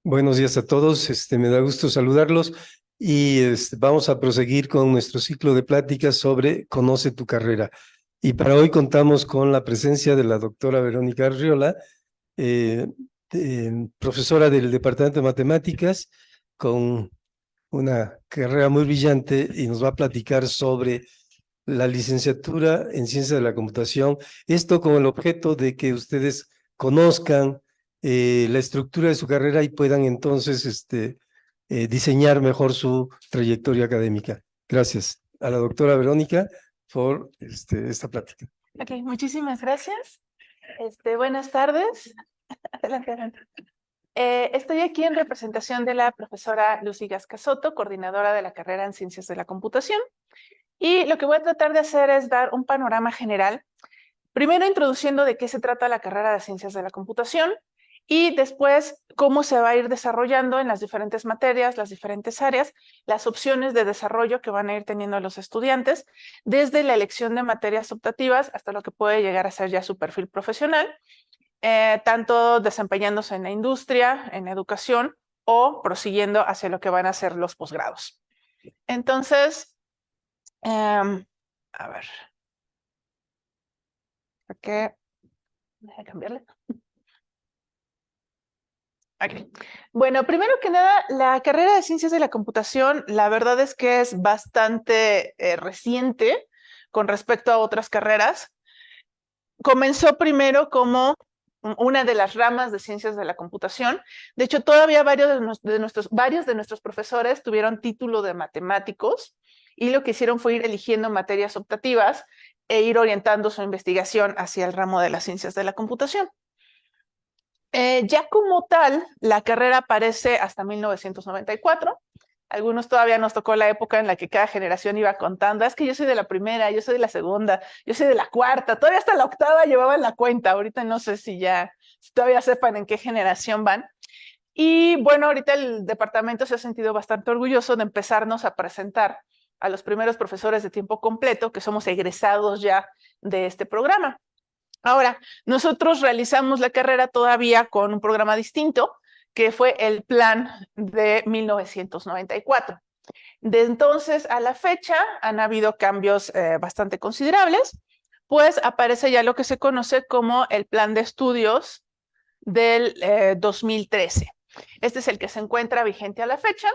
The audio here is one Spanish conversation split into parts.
Buenos días a todos, me da gusto saludarlos y vamos a proseguir con nuestro ciclo de pláticas sobre Conoce tu carrera. Y para hoy contamos con la presencia de la doctora Verónica Arriola, eh, profesora del Departamento de Matemáticas, con una carrera muy brillante y nos va a platicar sobre la licenciatura en Ciencias de la Computación, esto con el objeto de que ustedes conozcan la estructura de su carrera y puedan entonces diseñar mejor su trayectoria académica. Gracias a la doctora Verónica por esta plática. Ok, muchísimas gracias. Buenas tardes. Adelante, adelante. Estoy aquí en representación de la profesora Lucy Gascasoto, coordinadora de la carrera en Ciencias de la Computación. Y lo que voy a tratar de hacer es dar un panorama general, primero introduciendo de qué se trata la carrera de Ciencias de la Computación y después cómo se va a ir desarrollando en las diferentes materias, las diferentes áreas, las opciones de desarrollo que van a ir teniendo los estudiantes, desde la elección de materias optativas hasta lo que puede llegar a ser ya su perfil profesional, tanto desempeñándose en la industria, en educación o prosiguiendo hacia lo que van a ser los posgrados. Entonces, a ver, ¿qué? Déjame cambiarle. Okay. Bueno, primero que nada, la carrera de Ciencias de la Computación, la verdad es que es bastante reciente con respecto a otras carreras. Comenzó primero como una de las ramas de Ciencias de la Computación. De hecho, todavía varios de nuestros profesores tuvieron título de matemáticos y lo que hicieron fue ir eligiendo materias optativas e ir orientando su investigación hacia el ramo de las Ciencias de la Computación. Ya como tal, la carrera aparece hasta 1994. Algunos todavía nos tocó la época en la que cada generación iba contando, es que yo soy de la primera, yo soy de la segunda, yo soy de la cuarta, todavía hasta la octava llevaban la cuenta. Ahorita no sé si todavía sepan en qué generación van. Y bueno, ahorita el departamento se ha sentido bastante orgulloso de empezarnos a presentar a los primeros profesores de tiempo completo, que somos egresados ya de este programa. Ahora, nosotros realizamos la carrera todavía con un programa distinto, que fue el plan de 1994. De entonces a la fecha han habido cambios bastante considerables, pues aparece ya lo que se conoce como el plan de estudios del 2013. Este es el que se encuentra vigente a la fecha.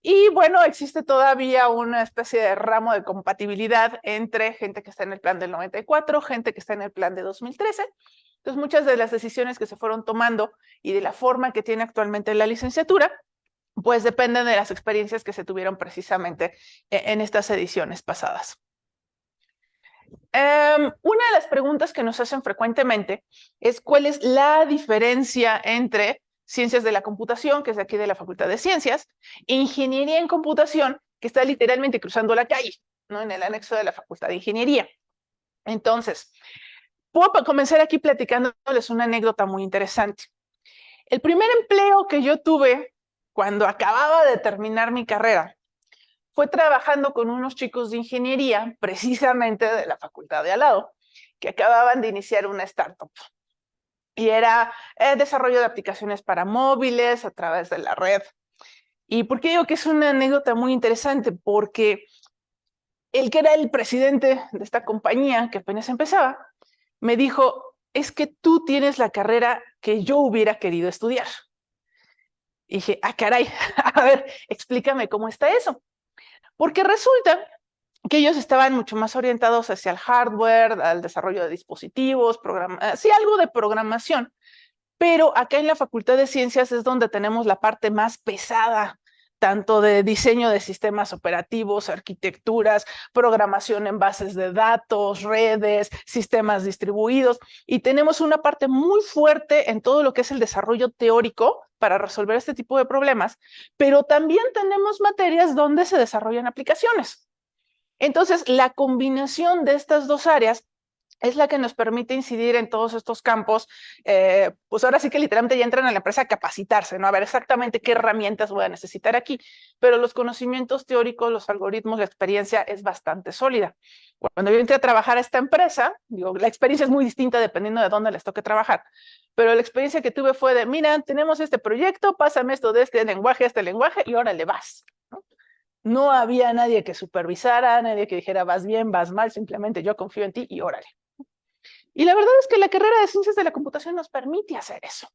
Y bueno, existe todavía una especie de ramo de compatibilidad entre gente que está en el plan del 94, gente que está en el plan de 2013. Entonces, muchas de las decisiones que se fueron tomando y de la forma que tiene actualmente la licenciatura, pues dependen de las experiencias que se tuvieron precisamente en estas ediciones pasadas. Una de las preguntas que nos hacen frecuentemente es cuál es la diferencia entre Ciencias de la Computación, que es de aquí de la Facultad de Ciencias, e Ingeniería en Computación, que está literalmente cruzando la calle, ¿no? En el anexo de la Facultad de Ingeniería. Entonces, puedo comenzar aquí platicándoles una anécdota muy interesante. El primer empleo que yo tuve cuando acababa de terminar mi carrera fue trabajando con unos chicos de ingeniería, precisamente de la facultad de al lado, que acababan de iniciar una startup. Y era desarrollo de aplicaciones para móviles a través de la red. ¿Y por qué digo que es una anécdota muy interesante? Porque el que era el presidente de esta compañía, que apenas empezaba, me dijo, es que tú tienes la carrera que yo hubiera querido estudiar. Y dije, ah, caray, a ver, explícame cómo está eso. Porque resulta que ellos estaban mucho más orientados hacia el hardware, al desarrollo de dispositivos, sí, algo de programación. Pero acá en la Facultad de Ciencias es donde tenemos la parte más pesada, tanto de diseño de sistemas operativos, arquitecturas, programación en bases de datos, redes, sistemas distribuidos, y tenemos una parte muy fuerte en todo lo que es el desarrollo teórico para resolver este tipo de problemas, pero también tenemos materias donde se desarrollan aplicaciones. Entonces, la combinación de estas dos áreas es la que nos permite incidir en todos estos campos. Pues ahora sí que literalmente ya entran a la empresa a capacitarse, ¿no? A ver exactamente qué herramientas voy a necesitar aquí, pero los conocimientos teóricos, los algoritmos, la experiencia es bastante sólida. Cuando yo entré a trabajar a esta empresa, digo, la experiencia es muy distinta dependiendo de dónde les toque trabajar, pero la experiencia que tuve fue de, mira, tenemos este proyecto, pásame esto de este lenguaje, y órale, vas, ¿no? No había nadie que supervisara, nadie que dijera, vas bien, vas mal, simplemente yo confío en ti y órale. Y la verdad es que la carrera de ciencias de la computación nos permite hacer eso.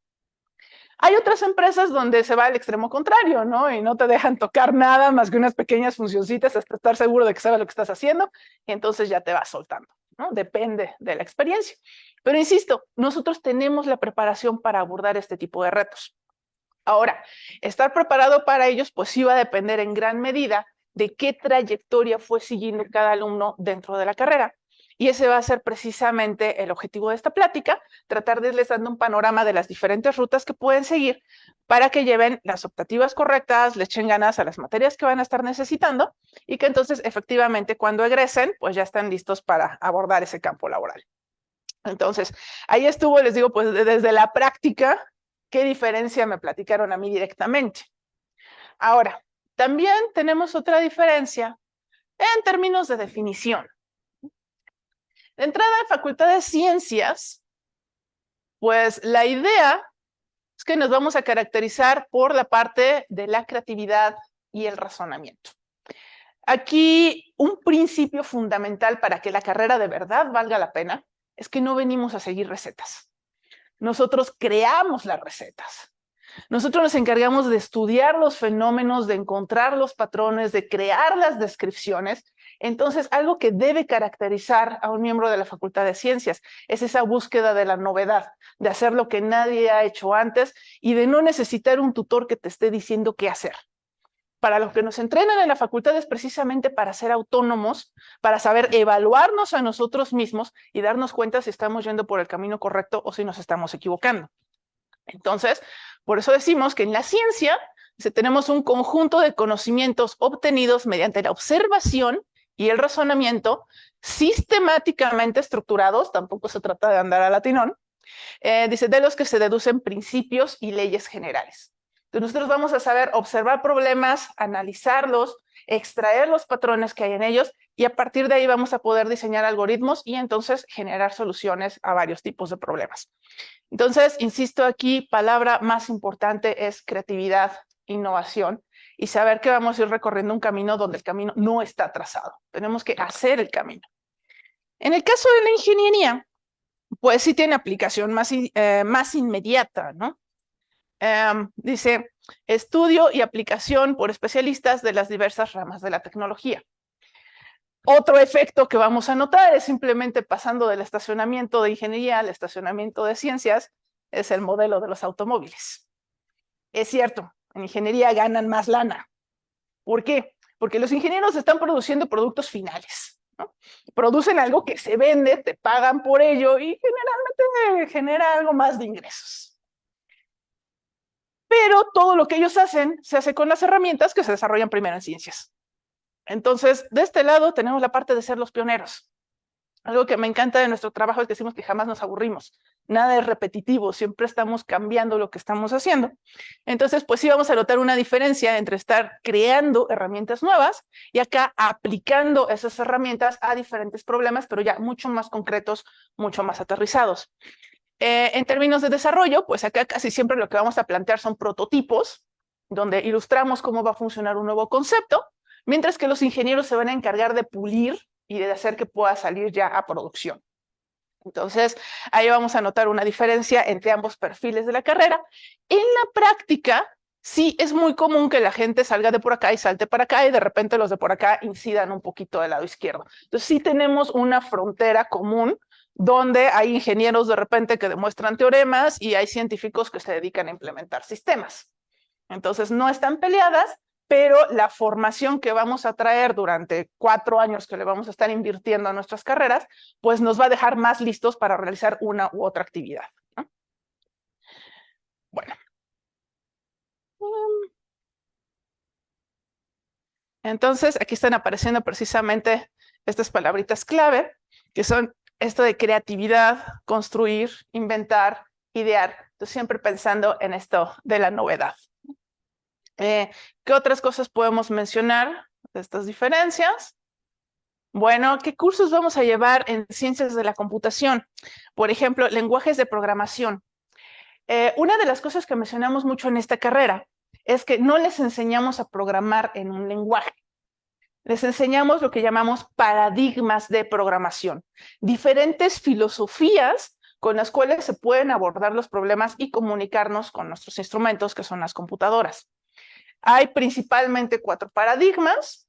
Hay otras empresas donde se va al extremo contrario, ¿no? Y no te dejan tocar nada más que unas pequeñas funcioncitas hasta estar seguro de que sabes lo que estás haciendo, y entonces ya te vas soltando, ¿no? Depende de la experiencia. Pero insisto, nosotros tenemos la preparación para abordar este tipo de retos. Ahora, estar preparado para ellos, pues sí va a depender en gran medida de qué trayectoria fue siguiendo cada alumno dentro de la carrera. Y ese va a ser precisamente el objetivo de esta plática, tratar de irles dando un panorama de las diferentes rutas que pueden seguir para que lleven las optativas correctas, le echen ganas a las materias que van a estar necesitando y que entonces efectivamente cuando egresen, pues ya están listos para abordar ese campo laboral. Entonces, ahí estuvo, les digo, pues desde la práctica, qué diferencia me platicaron a mí directamente. Ahora, también tenemos otra diferencia en términos de definición. De entrada, en Facultad de Ciencias, pues la idea es que nos vamos a caracterizar por la parte de la creatividad y el razonamiento. Aquí, un principio fundamental para que la carrera de verdad valga la pena es que no venimos a seguir recetas. Nosotros creamos las recetas. Nosotros nos encargamos de estudiar los fenómenos, de encontrar los patrones, de crear las descripciones. Entonces, algo que debe caracterizar a un miembro de la Facultad de Ciencias es esa búsqueda de la novedad, de hacer lo que nadie ha hecho antes y de no necesitar un tutor que te esté diciendo qué hacer. Para lo que nos entrenan en la facultad es precisamente para ser autónomos, para saber evaluarnos a nosotros mismos y darnos cuenta si estamos yendo por el camino correcto o si nos estamos equivocando. Entonces, por eso decimos que en la ciencia tenemos un conjunto de conocimientos obtenidos mediante la observación y el razonamiento sistemáticamente estructurados, tampoco se trata de andar a latinón, dice, de los que se deducen principios y leyes generales. Entonces nosotros vamos a saber observar problemas, analizarlos, extraer los patrones que hay en ellos y a partir de ahí vamos a poder diseñar algoritmos y entonces generar soluciones a varios tipos de problemas. Entonces, insisto aquí, palabra más importante es creatividad, innovación y saber que vamos a ir recorriendo un camino donde el camino no está trazado. Tenemos que hacer el camino. En el caso de la ingeniería, pues sí tiene aplicación más inmediata, ¿no? Dice, estudio y aplicación por especialistas de las diversas ramas de la tecnología. Otro efecto que vamos a notar es simplemente pasando del estacionamiento de ingeniería al estacionamiento de ciencias, es el modelo de los automóviles. Es cierto, en ingeniería ganan más lana. ¿Por qué? Porque los ingenieros están produciendo productos finales, ¿no? Producen algo que se vende, te pagan por ello y generalmente genera algo más de ingresos. Pero todo lo que ellos hacen se hace con las herramientas que se desarrollan primero en ciencias. Entonces, de este lado tenemos la parte de ser los pioneros. Algo que me encanta de nuestro trabajo es que decimos que jamás nos aburrimos. Nada es repetitivo, siempre estamos cambiando lo que estamos haciendo. Entonces, pues sí vamos a notar una diferencia entre estar creando herramientas nuevas y acá aplicando esas herramientas a diferentes problemas, pero ya mucho más concretos, mucho más aterrizados. En términos de desarrollo, pues acá casi siempre lo que vamos a plantear son prototipos, donde ilustramos cómo va a funcionar un nuevo concepto, mientras que los ingenieros se van a encargar de pulir y de hacer que pueda salir ya a producción. Entonces, ahí vamos a notar una diferencia entre ambos perfiles de la carrera. En la práctica, sí es muy común que la gente salga de por acá y salte para acá y de repente los de por acá incidan un poquito del lado izquierdo. Entonces, sí tenemos una frontera común donde hay ingenieros de repente que demuestran teoremas y hay científicos que se dedican a implementar sistemas. Entonces, no están peleadas, pero la formación que vamos a traer durante 4 años que le vamos a estar invirtiendo a nuestras carreras, pues nos va a dejar más listos para realizar una u otra actividad, ¿no? Bueno. Entonces, aquí están apareciendo precisamente estas palabritas clave, que son esto de creatividad, construir, inventar, idear. Entonces, siempre pensando en esto de la novedad. ¿Qué otras cosas podemos mencionar de estas diferencias? Bueno, ¿qué cursos vamos a llevar en ciencias de la computación? Por ejemplo, lenguajes de programación. Una de las cosas que mencionamos mucho en esta carrera es que no les enseñamos a programar en un lenguaje. Les enseñamos lo que llamamos paradigmas de programación, diferentes filosofías con las cuales se pueden abordar los problemas y comunicarnos con nuestros instrumentos, que son las computadoras. Hay principalmente 4 paradigmas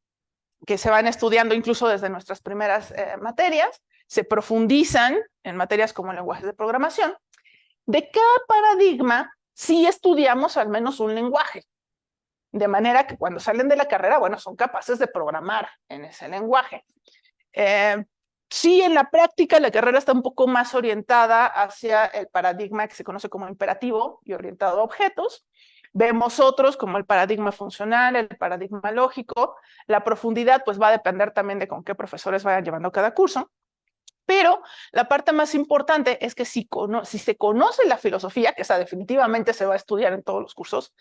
que se van estudiando incluso desde nuestras primeras materias, se profundizan en materias como lenguajes de programación. De cada paradigma sí estudiamos al menos un lenguaje, de manera que cuando salen de la carrera, bueno, son capaces de programar en ese lenguaje. Sí, en la práctica la carrera está un poco más orientada hacia el paradigma que se conoce como imperativo y orientado a objetos. Vemos otros como el paradigma funcional, el paradigma lógico. La profundidad pues va a depender también de con qué profesores vayan llevando cada curso. Pero la parte más importante es que si se conoce la filosofía, que esa definitivamente se va a estudiar en todos los cursos,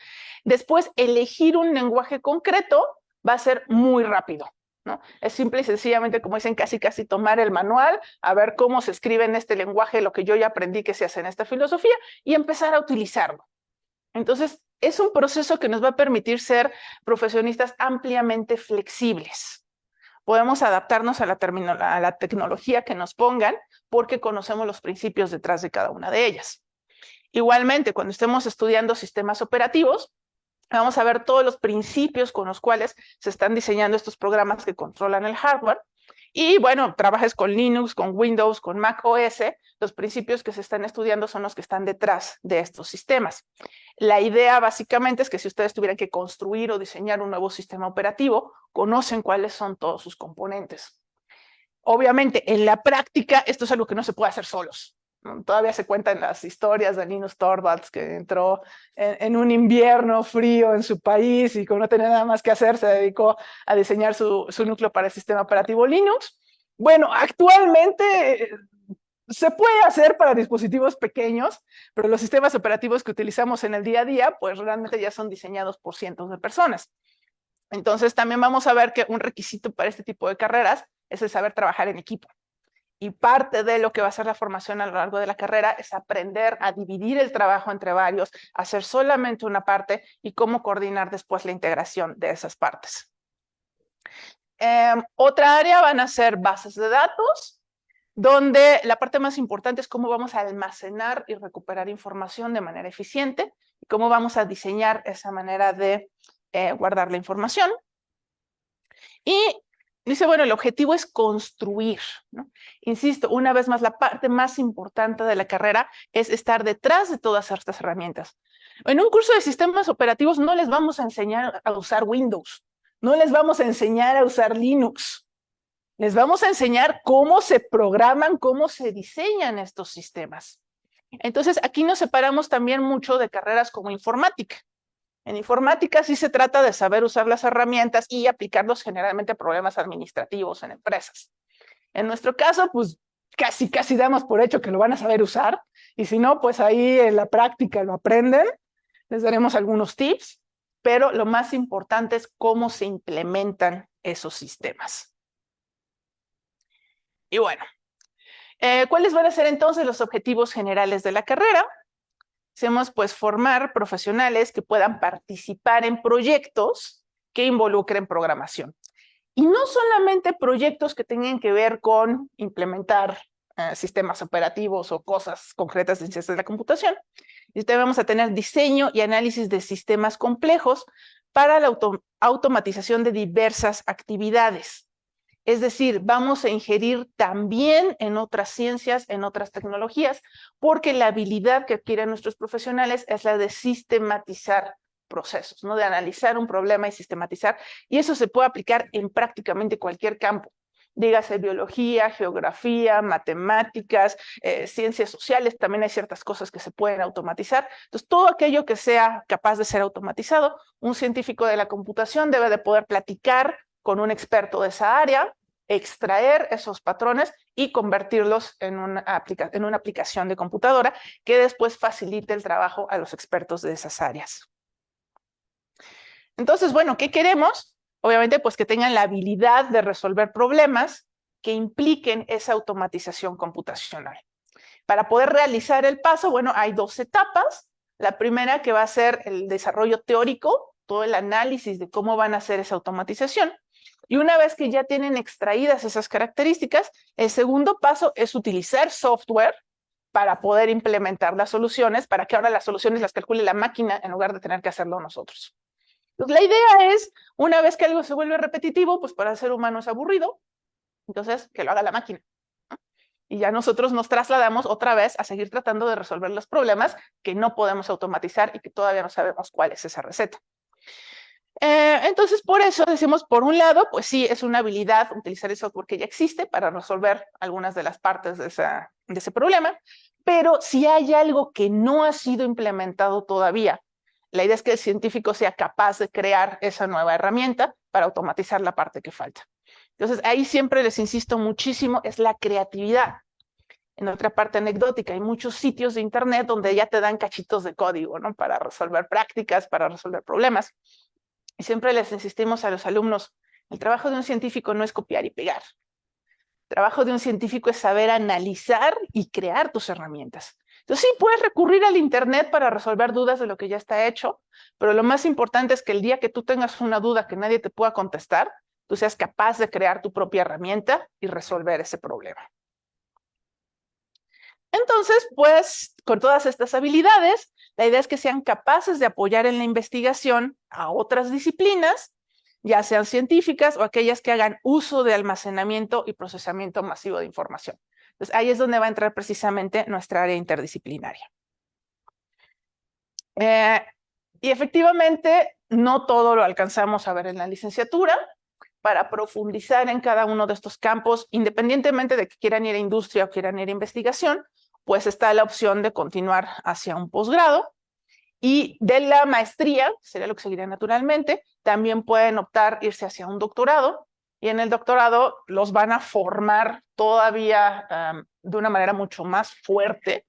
después elegir un lenguaje concreto va a ser muy rápido, ¿no? Es simple y sencillamente, como dicen, casi tomar el manual, a ver cómo se escribe en este lenguaje lo que yo ya aprendí que se hace en esta filosofía y empezar a utilizarlo. Entonces, es un proceso que nos va a permitir ser profesionistas ampliamente flexibles. Podemos adaptarnos a la tecnología que nos pongan porque conocemos los principios detrás de cada una de ellas. Igualmente, cuando estemos estudiando sistemas operativos, vamos a ver todos los principios con los cuales se están diseñando estos programas que controlan el hardware. Y bueno, trabajes con Linux, con Windows, con Mac OS, los principios que se están estudiando son los que están detrás de estos sistemas. La idea básicamente es que si ustedes tuvieran que construir o diseñar un nuevo sistema operativo, conocen cuáles son todos sus componentes. Obviamente, en la práctica, esto es algo que no se puede hacer solos. Todavía se cuentan las historias de Linus Torvalds, que entró en un invierno frío en su país y como no tenía nada más que hacer, se dedicó a diseñar su núcleo para el sistema operativo Linux. Bueno, actualmente se puede hacer para dispositivos pequeños, pero los sistemas operativos que utilizamos en el día a día, pues realmente ya son diseñados por cientos de personas. Entonces también vamos a ver que un requisito para este tipo de carreras es el saber trabajar en equipo. Y parte de lo que va a ser la formación a lo largo de la carrera es aprender a dividir el trabajo entre varios, hacer solamente una parte y cómo coordinar después la integración de esas partes. Otra área van a ser bases de datos, donde la parte más importante es cómo vamos a almacenar y recuperar información de manera eficiente y cómo vamos a diseñar esa manera de guardar la información. Y dice, bueno, el objetivo es construir, ¿no? Insisto, una vez más, la parte más importante de la carrera es estar detrás de todas estas herramientas. En un curso de sistemas operativos no les vamos a enseñar a usar Windows, no les vamos a enseñar a usar Linux. Les vamos a enseñar cómo se programan, cómo se diseñan estos sistemas. Entonces, aquí nos separamos también mucho de carreras como informática. En informática sí se trata de saber usar las herramientas y aplicarlos generalmente a problemas administrativos en empresas. En nuestro caso, pues casi damos por hecho que lo van a saber usar, y si no, pues ahí en la práctica lo aprenden. Les daremos algunos tips, pero lo más importante es cómo se implementan esos sistemas. Y bueno, ¿cuáles van a ser entonces los objetivos generales de la carrera? Hacemos pues formar profesionales que puedan participar en proyectos que involucren programación. Y no solamente proyectos que tengan que ver con implementar sistemas operativos o cosas concretas de ciencias de la computación. Y también vamos a tener diseño y análisis de sistemas complejos para la automatización de diversas actividades. Es decir, vamos a ingerir también en otras ciencias, en otras tecnologías, porque la habilidad que adquieren nuestros profesionales es la de sistematizar procesos, ¿no? De analizar un problema y sistematizar, y eso se puede aplicar en prácticamente cualquier campo. Dígase biología, geografía, matemáticas, ciencias sociales, también hay ciertas cosas que se pueden automatizar. Entonces, todo aquello que sea capaz de ser automatizado, un científico de la computación debe de poder platicar con un experto de esa área, extraer esos patrones y convertirlos en una aplicación de computadora que después facilite el trabajo a los expertos de esas áreas. Entonces, bueno, ¿qué queremos? Obviamente, pues que tengan la habilidad de resolver problemas que impliquen esa automatización computacional. Para poder realizar el paso, bueno, hay dos etapas. La primera que va a ser el desarrollo teórico, todo el análisis de cómo van a hacer esa automatización. Y una vez que ya tienen extraídas esas características, el segundo paso es utilizar software para poder implementar las soluciones, para que ahora las soluciones las calcule la máquina en lugar de tener que hacerlo nosotros. Entonces, la idea es, una vez que algo se vuelve repetitivo, pues para el ser humano es aburrido, entonces que lo haga la máquina. Y ya nosotros nos trasladamos otra vez a seguir tratando de resolver los problemas que no podemos automatizar y que todavía no sabemos cuál es esa receta. Entonces, por eso decimos, por un lado, pues sí, es una habilidad utilizar el software que ya existe para resolver algunas de las partes de ese problema, pero si hay algo que no ha sido implementado todavía, la idea es que el científico sea capaz de crear esa nueva herramienta para automatizar la parte que falta. Entonces, ahí siempre les insisto muchísimo, es la creatividad. En otra parte anecdótica, hay muchos sitios de internet donde ya te dan cachitos de código, ¿no? Para resolver prácticas, para resolver problemas. Y siempre les insistimos a los alumnos, el trabajo de un científico no es copiar y pegar. El trabajo de un científico es saber analizar y crear tus herramientas. Entonces sí, puedes recurrir al internet para resolver dudas de lo que ya está hecho, pero lo más importante es que el día que tú tengas una duda que nadie te pueda contestar, tú seas capaz de crear tu propia herramienta y resolver ese problema. Entonces, pues, con todas estas habilidades, la idea es que sean capaces de apoyar en la investigación a otras disciplinas, ya sean científicas o aquellas que hagan uso de almacenamiento y procesamiento masivo de información. Entonces, ahí es donde va a entrar precisamente nuestra área interdisciplinaria. Y efectivamente, no todo lo alcanzamos a ver en la licenciatura. Para profundizar en cada uno de estos campos, independientemente de que quieran ir a industria o quieran ir a investigación, pues está la opción de continuar hacia un posgrado. Y de la maestría, sería lo que seguiría naturalmente, también pueden optar irse hacia un doctorado. Y en el doctorado los van a formar todavía de una manera mucho más fuerte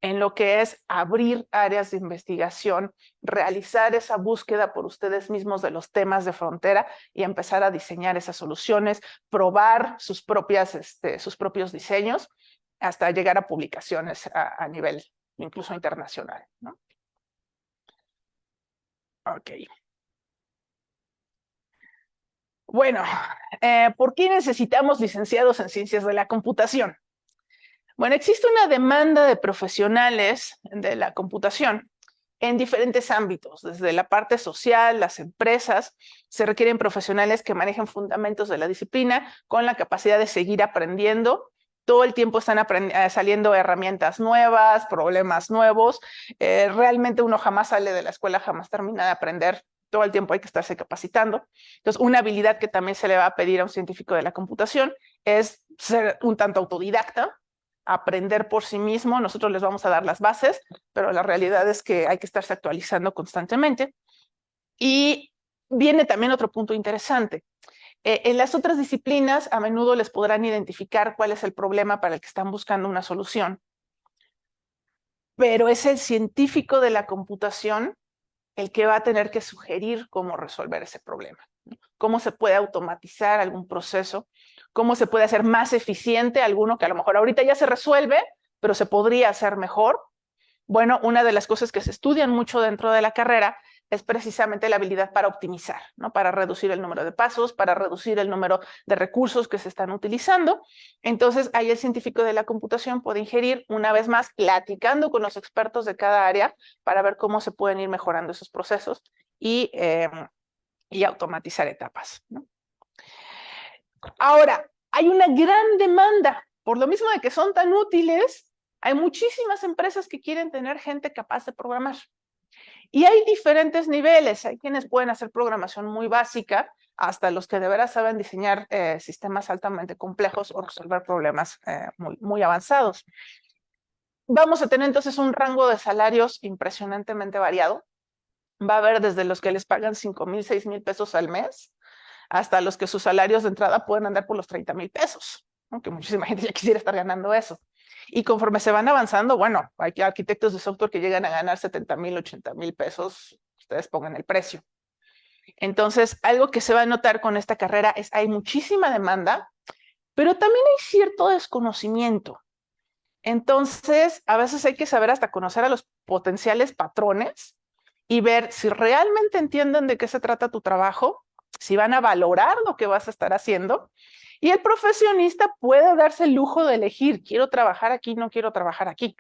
en lo que es abrir áreas de investigación, realizar esa búsqueda por ustedes mismos de los temas de frontera y empezar a diseñar esas soluciones, probar sus propios diseños, hasta llegar a publicaciones a nivel incluso internacional, ¿no? Ok. Bueno, ¿por qué necesitamos licenciados en ciencias de la computación? Bueno, existe una demanda de profesionales de la computación en diferentes ámbitos, desde la parte social, las empresas, se requieren profesionales que manejen fundamentos de la disciplina con la capacidad de seguir aprendiendo. Todo el tiempo están saliendo herramientas nuevas, problemas nuevos. Realmente uno jamás sale de la escuela, jamás termina de aprender. Todo el tiempo hay que estarse capacitando. Entonces, una habilidad que también se le va a pedir a un científico de la computación es ser un tanto autodidacta, aprender por sí mismo. Nosotros les vamos a dar las bases, pero la realidad es que hay que estarse actualizando constantemente. Y viene también otro punto interesante. En las otras disciplinas a menudo les podrán identificar cuál es el problema para el que están buscando una solución, pero es el científico de la computación el que va a tener que sugerir cómo resolver ese problema, ¿no? Cómo se puede automatizar algún proceso, cómo se puede hacer más eficiente alguno que a lo mejor ahorita ya se resuelve, pero se podría hacer mejor. Bueno, una de las cosas que se estudian mucho dentro de la carrera es precisamente la habilidad para optimizar, ¿no? Para reducir el número de pasos, para reducir el número de recursos que se están utilizando. Entonces, ahí el científico de la computación puede ingerir, una vez más, platicando con los expertos de cada área para ver cómo se pueden ir mejorando esos procesos y automatizar etapas, ¿no? Ahora, hay una gran demanda, por lo mismo de que son tan útiles, hay muchísimas empresas que quieren tener gente capaz de programar. Y hay diferentes niveles, hay quienes pueden hacer programación muy básica, hasta los que de veras saben diseñar sistemas altamente complejos o resolver problemas muy avanzados. Vamos a tener entonces un rango de salarios impresionantemente variado. Va a haber desde los que les pagan 5,000, 6,000 pesos al mes, hasta los que sus salarios de entrada pueden andar por los 30,000 pesos, aunque muchísima gente ya quisiera estar ganando eso. Y conforme se van avanzando, bueno, hay arquitectos de software que llegan a ganar 70,000, 80,000 pesos, ustedes pongan el precio. Entonces, algo que se va a notar con esta carrera es hay muchísima demanda, pero también hay cierto desconocimiento. Entonces, a veces hay que saber hasta conocer a los potenciales patrones y ver si realmente entienden de qué se trata tu trabajo, si van a valorar lo que vas a estar haciendo. Y el profesionista puede darse el lujo de elegir, quiero trabajar aquí, no quiero trabajar aquí.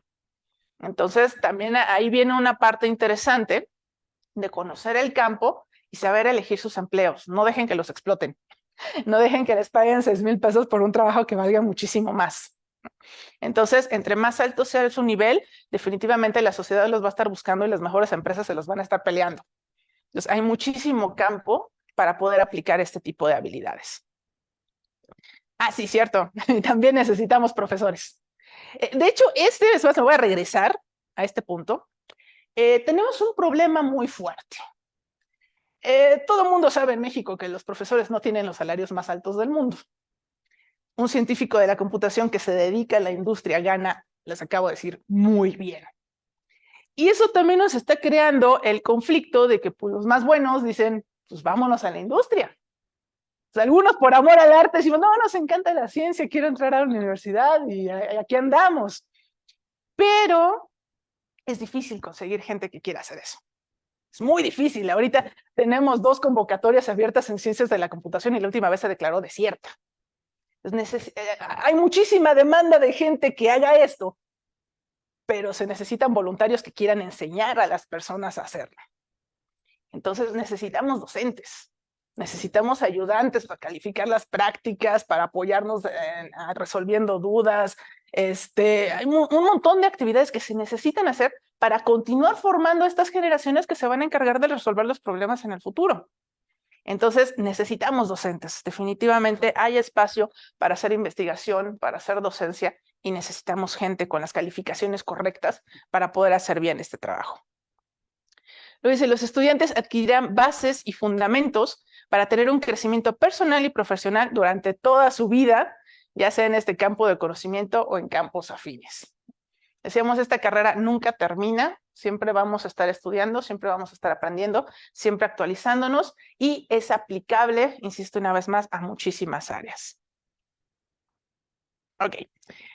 Entonces, también ahí viene una parte interesante de conocer el campo y saber elegir sus empleos. No dejen que los exploten. No dejen que les paguen 6,000 pesos por un trabajo que valga muchísimo más. Entonces, entre más alto sea su nivel, definitivamente la sociedad los va a estar buscando y las mejores empresas se los van a estar peleando. Entonces, hay muchísimo campo para poder aplicar este tipo de habilidades. Ah, sí, cierto. También necesitamos profesores. De hecho, me voy a regresar a este punto. Tenemos un problema muy fuerte. Todo el mundo sabe en México que los profesores no tienen los salarios más altos del mundo. Un científico de la computación que se dedica a la industria gana, les acabo de decir, muy bien. Y eso también nos está creando el conflicto de que pues, los más buenos dicen, pues vámonos a la industria. O sea, algunos por amor al arte decimos, no, nos encanta la ciencia, quiero entrar a la universidad y aquí andamos. Pero es difícil conseguir gente que quiera hacer eso. Es muy difícil. Ahorita tenemos 2 convocatorias abiertas en ciencias de la computación y la última vez se declaró desierta. Hay muchísima demanda de gente que haga esto, pero se necesitan voluntarios que quieran enseñar a las personas a hacerlo. Entonces necesitamos docentes, necesitamos ayudantes para calificar las prácticas, para apoyarnos resolviendo dudas. Hay un montón de actividades que se necesitan hacer para continuar formando estas generaciones que se van a encargar de resolver los problemas en el futuro. Entonces, necesitamos docentes. Definitivamente hay espacio para hacer investigación, para hacer docencia, y necesitamos gente con las calificaciones correctas para poder hacer bien este trabajo. Lo dice, los estudiantes adquirirán bases y fundamentos para tener un crecimiento personal y profesional durante toda su vida, ya sea en este campo de conocimiento o en campos afines. Decíamos, esta carrera nunca termina, siempre vamos a estar estudiando, siempre vamos a estar aprendiendo, siempre actualizándonos y es aplicable, insisto una vez más, a muchísimas áreas. Ok,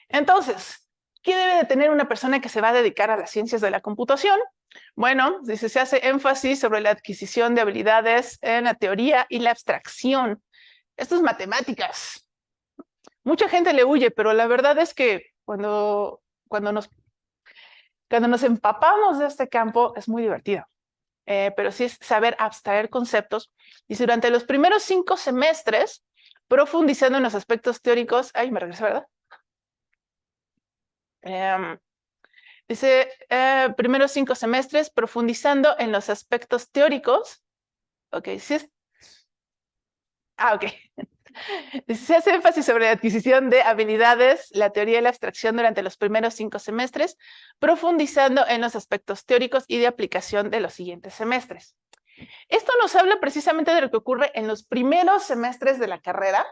entonces, ¿qué debe de tener una persona que se va a dedicar a las ciencias de la computación? Bueno, dice, se hace énfasis sobre la adquisición de habilidades en la teoría y la abstracción. Esto es matemáticas. Mucha gente le huye, pero la verdad es que cuando nos empapamos de este campo es muy divertido, pero sí es saber abstraer conceptos. Dice, durante los primeros 5 semestres, profundizando en los aspectos teóricos, ay, me regresé, ¿verdad? Dice, primeros 5 semestres, profundizando en los aspectos teóricos. Ok, sí es. Ah, ok. Se hace énfasis sobre la adquisición de habilidades, la teoría y la abstracción durante los primeros 5 semestres, profundizando en los aspectos teóricos y de aplicación de los siguientes semestres. Esto nos habla precisamente de lo que ocurre en los primeros semestres de la carrera.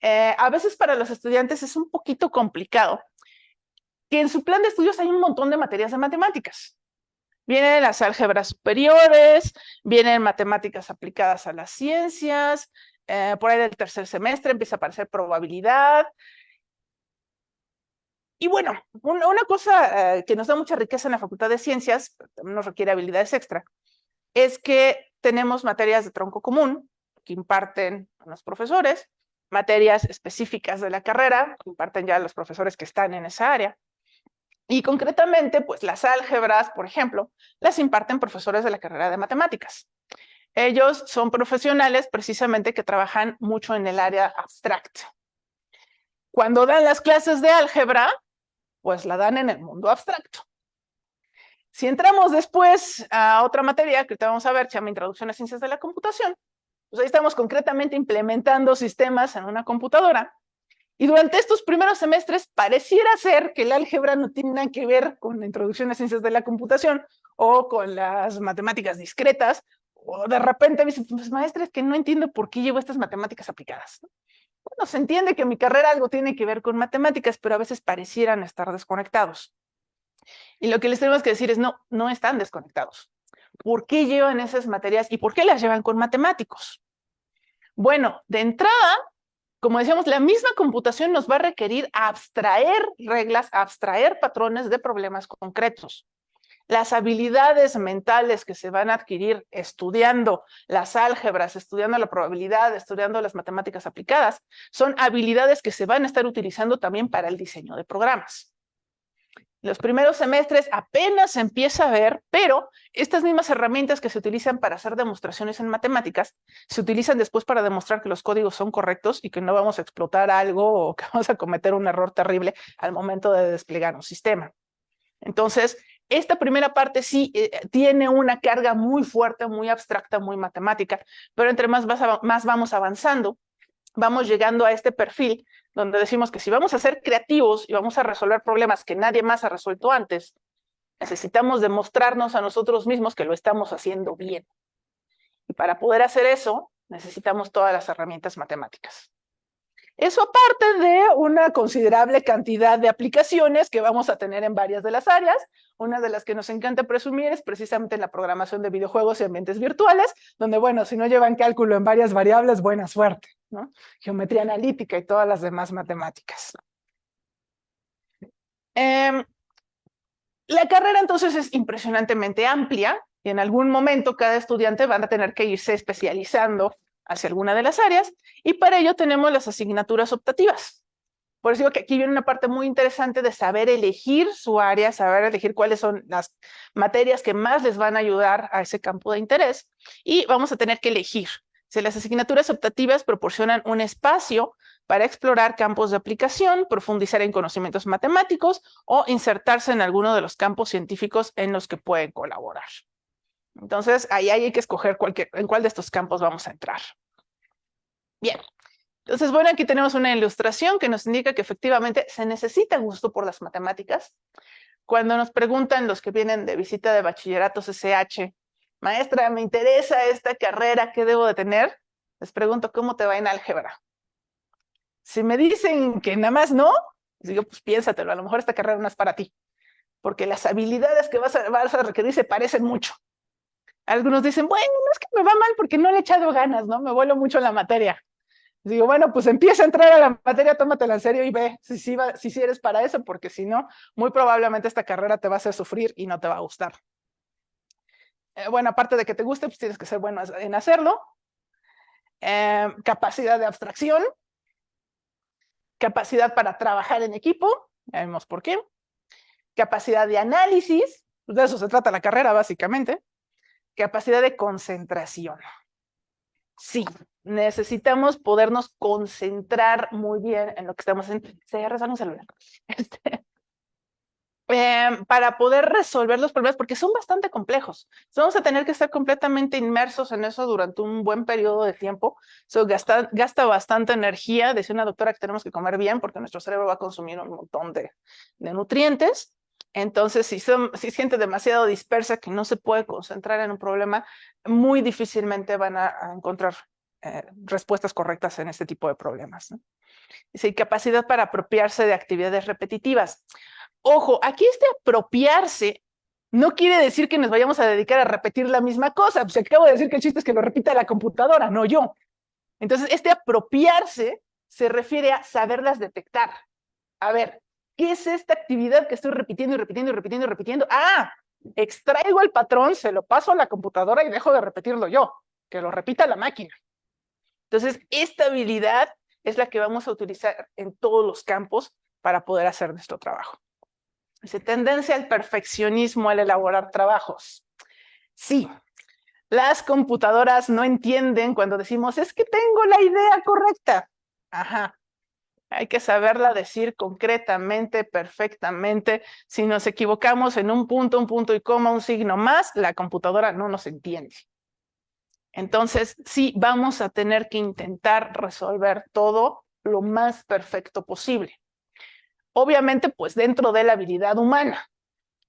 A veces para los estudiantes es un poquito complicado, que en su plan de estudios hay un montón de materias de matemáticas. Vienen las álgebras superiores, vienen matemáticas aplicadas a las ciencias, por ahí del tercer semestre empieza a aparecer probabilidad. Y bueno, una cosa que nos da mucha riqueza en la Facultad de Ciencias, pero también nos requiere habilidades extra, es que tenemos materias de tronco común que imparten los profesores, materias específicas de la carrera que imparten ya los profesores que están en esa área. Y concretamente, pues las álgebras, por ejemplo, las imparten profesores de la carrera de matemáticas. Ellos son profesionales precisamente que trabajan mucho en el área abstracta. Cuando dan las clases de álgebra, pues la dan en el mundo abstracto. Si entramos después a otra materia que ahorita vamos a ver, se llama Introducción a Ciencias de la Computación, pues ahí estamos concretamente implementando sistemas en una computadora. Y durante estos primeros semestres pareciera ser que el álgebra no tiene nada que ver con la introducción a ciencias de la computación o con las matemáticas discretas O de repente me dice, pues maestra, es que no entiendo por qué llevo estas matemáticas aplicadas. Bueno, se entiende que mi carrera algo tiene que ver con matemáticas, pero a veces parecieran estar desconectados. Y lo que les tenemos que decir es, no, no están desconectados. ¿Por qué llevan esas materias y por qué las llevan con matemáticos? Bueno, de entrada, como decíamos, la misma computación nos va a requerir abstraer reglas, abstraer patrones de problemas concretos. Las habilidades mentales que se van a adquirir estudiando las álgebras, estudiando la probabilidad, estudiando las matemáticas aplicadas, son habilidades que se van a estar utilizando también para el diseño de programas. Los primeros semestres apenas se empieza a ver, pero estas mismas herramientas que se utilizan para hacer demostraciones en matemáticas, se utilizan después para demostrar que los códigos son correctos y que no vamos a explotar algo o que vamos a cometer un error terrible al momento de desplegar un sistema. Entonces, esta primera parte sí tiene una carga muy fuerte, muy abstracta, muy matemática, pero entre más vamos avanzando, vamos llegando a este perfil donde decimos que si vamos a ser creativos y vamos a resolver problemas que nadie más ha resuelto antes, necesitamos demostrarnos a nosotros mismos que lo estamos haciendo bien. Y para poder hacer eso, necesitamos todas las herramientas matemáticas. Eso aparte de una considerable cantidad de aplicaciones que vamos a tener en varias de las áreas. Una de las que nos encanta presumir es precisamente en la programación de videojuegos y ambientes virtuales, donde, bueno, si no llevan cálculo en varias variables, buena suerte, ¿no? Geometría analítica y todas las demás matemáticas. La carrera entonces es impresionantemente amplia y en algún momento cada estudiante va a tener que irse especializando hacia alguna de las áreas, y para ello tenemos las asignaturas optativas. Por eso digo que aquí viene una parte muy interesante de saber elegir su área, saber elegir cuáles son las materias que más les van a ayudar a ese campo de interés, y vamos a tener que elegir. Si las asignaturas optativas proporcionan un espacio para explorar campos de aplicación, profundizar en conocimientos matemáticos o insertarse en alguno de los campos científicos en los que pueden colaborar. Entonces, ahí hay que escoger en cuál de estos campos vamos a entrar. Bien. Entonces, bueno, aquí tenemos una ilustración que nos indica que efectivamente se necesita gusto por las matemáticas. Cuando nos preguntan los que vienen de visita de bachilleratos SH, maestra, me interesa esta carrera, ¿qué debo de tener? Les pregunto, ¿cómo te va en álgebra? Si me dicen que nada más no, les digo, pues piénsatelo, a lo mejor esta carrera no es para ti, porque las habilidades que vas a requerir se parecen mucho. Algunos dicen, bueno, no es que me va mal porque no le he echado ganas, ¿no? Me vuelo mucho en la materia. Digo, bueno, pues empieza a entrar a la materia, tómatela en serio y ve si eres para eso, porque si no, muy probablemente esta carrera te va a hacer sufrir y no te va a gustar. Bueno, aparte de que te guste, pues tienes que ser bueno en hacerlo. Capacidad de abstracción. Capacidad para trabajar en equipo. Ya vemos por qué. Capacidad de análisis. Pues de eso se trata la carrera, básicamente. Capacidad de concentración. Sí, necesitamos podernos concentrar muy bien en lo que estamos haciendo. Se resuelve un celular. Para poder resolver los problemas, porque son bastante complejos. Vamos a tener que estar completamente inmersos en eso durante un buen periodo de tiempo. Eso gasta bastante energía. Decía una doctora que tenemos que comer bien porque nuestro cerebro va a consumir un montón de nutrientes. Entonces, si es gente demasiado dispersa que no se puede concentrar en un problema, muy difícilmente van a encontrar respuestas correctas en este tipo de problemas, ¿no? Dice, capacidad para apropiarse de actividades repetitivas. Ojo, aquí este apropiarse no quiere decir que nos vayamos a dedicar a repetir la misma cosa. Pues acabo de decir que el chiste es que lo repita la computadora, no yo. Entonces, este apropiarse se refiere a saberlas detectar. A ver, ¿qué es esta actividad que estoy repitiendo y repitiendo y repitiendo y repitiendo? Ah, extraigo el patrón, se lo paso a la computadora y dejo de repetirlo yo, que lo repita la máquina. Entonces, esta habilidad es la que vamos a utilizar en todos los campos para poder hacer nuestro trabajo. Dice, tendencia al perfeccionismo al elaborar trabajos. Sí, las computadoras no entienden cuando decimos, es que tengo la idea correcta. Ajá. Hay que saberla decir concretamente, perfectamente. Si nos equivocamos en un punto y coma, un signo más, la computadora no nos entiende. Entonces, sí, vamos a tener que intentar resolver todo lo más perfecto posible. Obviamente, pues dentro de la habilidad humana.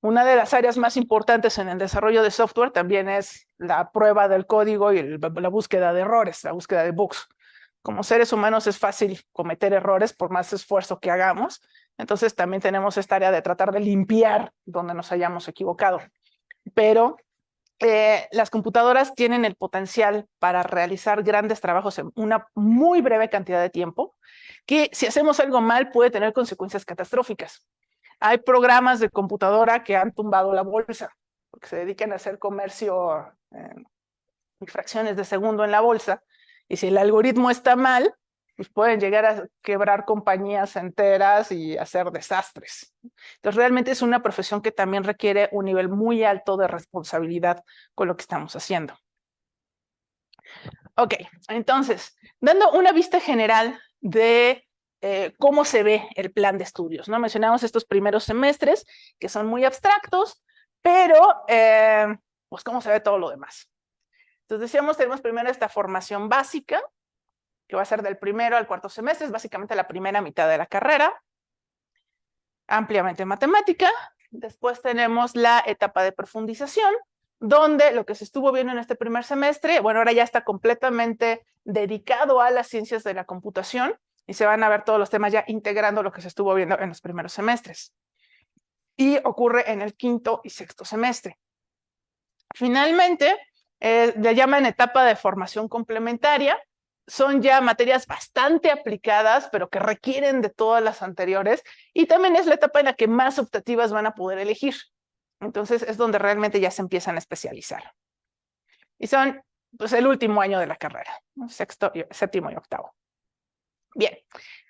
Una de las áreas más importantes en el desarrollo de software también es la prueba del código y la búsqueda de errores, la búsqueda de bugs. Como seres humanos es fácil cometer errores por más esfuerzo que hagamos. Entonces también tenemos esta área de tratar de limpiar donde nos hayamos equivocado. Pero las computadoras tienen el potencial para realizar grandes trabajos en una muy breve cantidad de tiempo, que si hacemos algo mal puede tener consecuencias catastróficas. Hay programas de computadora que han tumbado la bolsa, porque se dedican a hacer comercio en fracciones de segundo en la bolsa, y si el algoritmo está mal, pues pueden llegar a quebrar compañías enteras y hacer desastres. Entonces, realmente es una profesión que también requiere un nivel muy alto de responsabilidad con lo que estamos haciendo. Ok, entonces, dando una vista general de cómo se ve el plan de estudios, ¿no? Mencionamos estos primeros semestres que son muy abstractos, pero pues cómo se ve todo lo demás. Entonces decíamos, tenemos primero esta formación básica, que va a ser del primero al cuarto semestre, es básicamente la primera mitad de la carrera, ampliamente matemática. Después tenemos la etapa de profundización, donde lo que se estuvo viendo en este primer semestre, bueno, ahora ya está completamente dedicado a las ciencias de la computación, y se van a ver todos los temas ya integrando lo que se estuvo viendo en los primeros semestres. Y ocurre en el quinto y sexto semestre. Finalmente, le llaman etapa de formación complementaria. Son ya materias bastante aplicadas, pero que requieren de todas las anteriores. Y también es la etapa en la que más optativas van a poder elegir. Entonces, es donde realmente ya se empiezan a especializar. Y son, pues, el último año de la carrera, ¿no? Sexto, séptimo y octavo. Bien,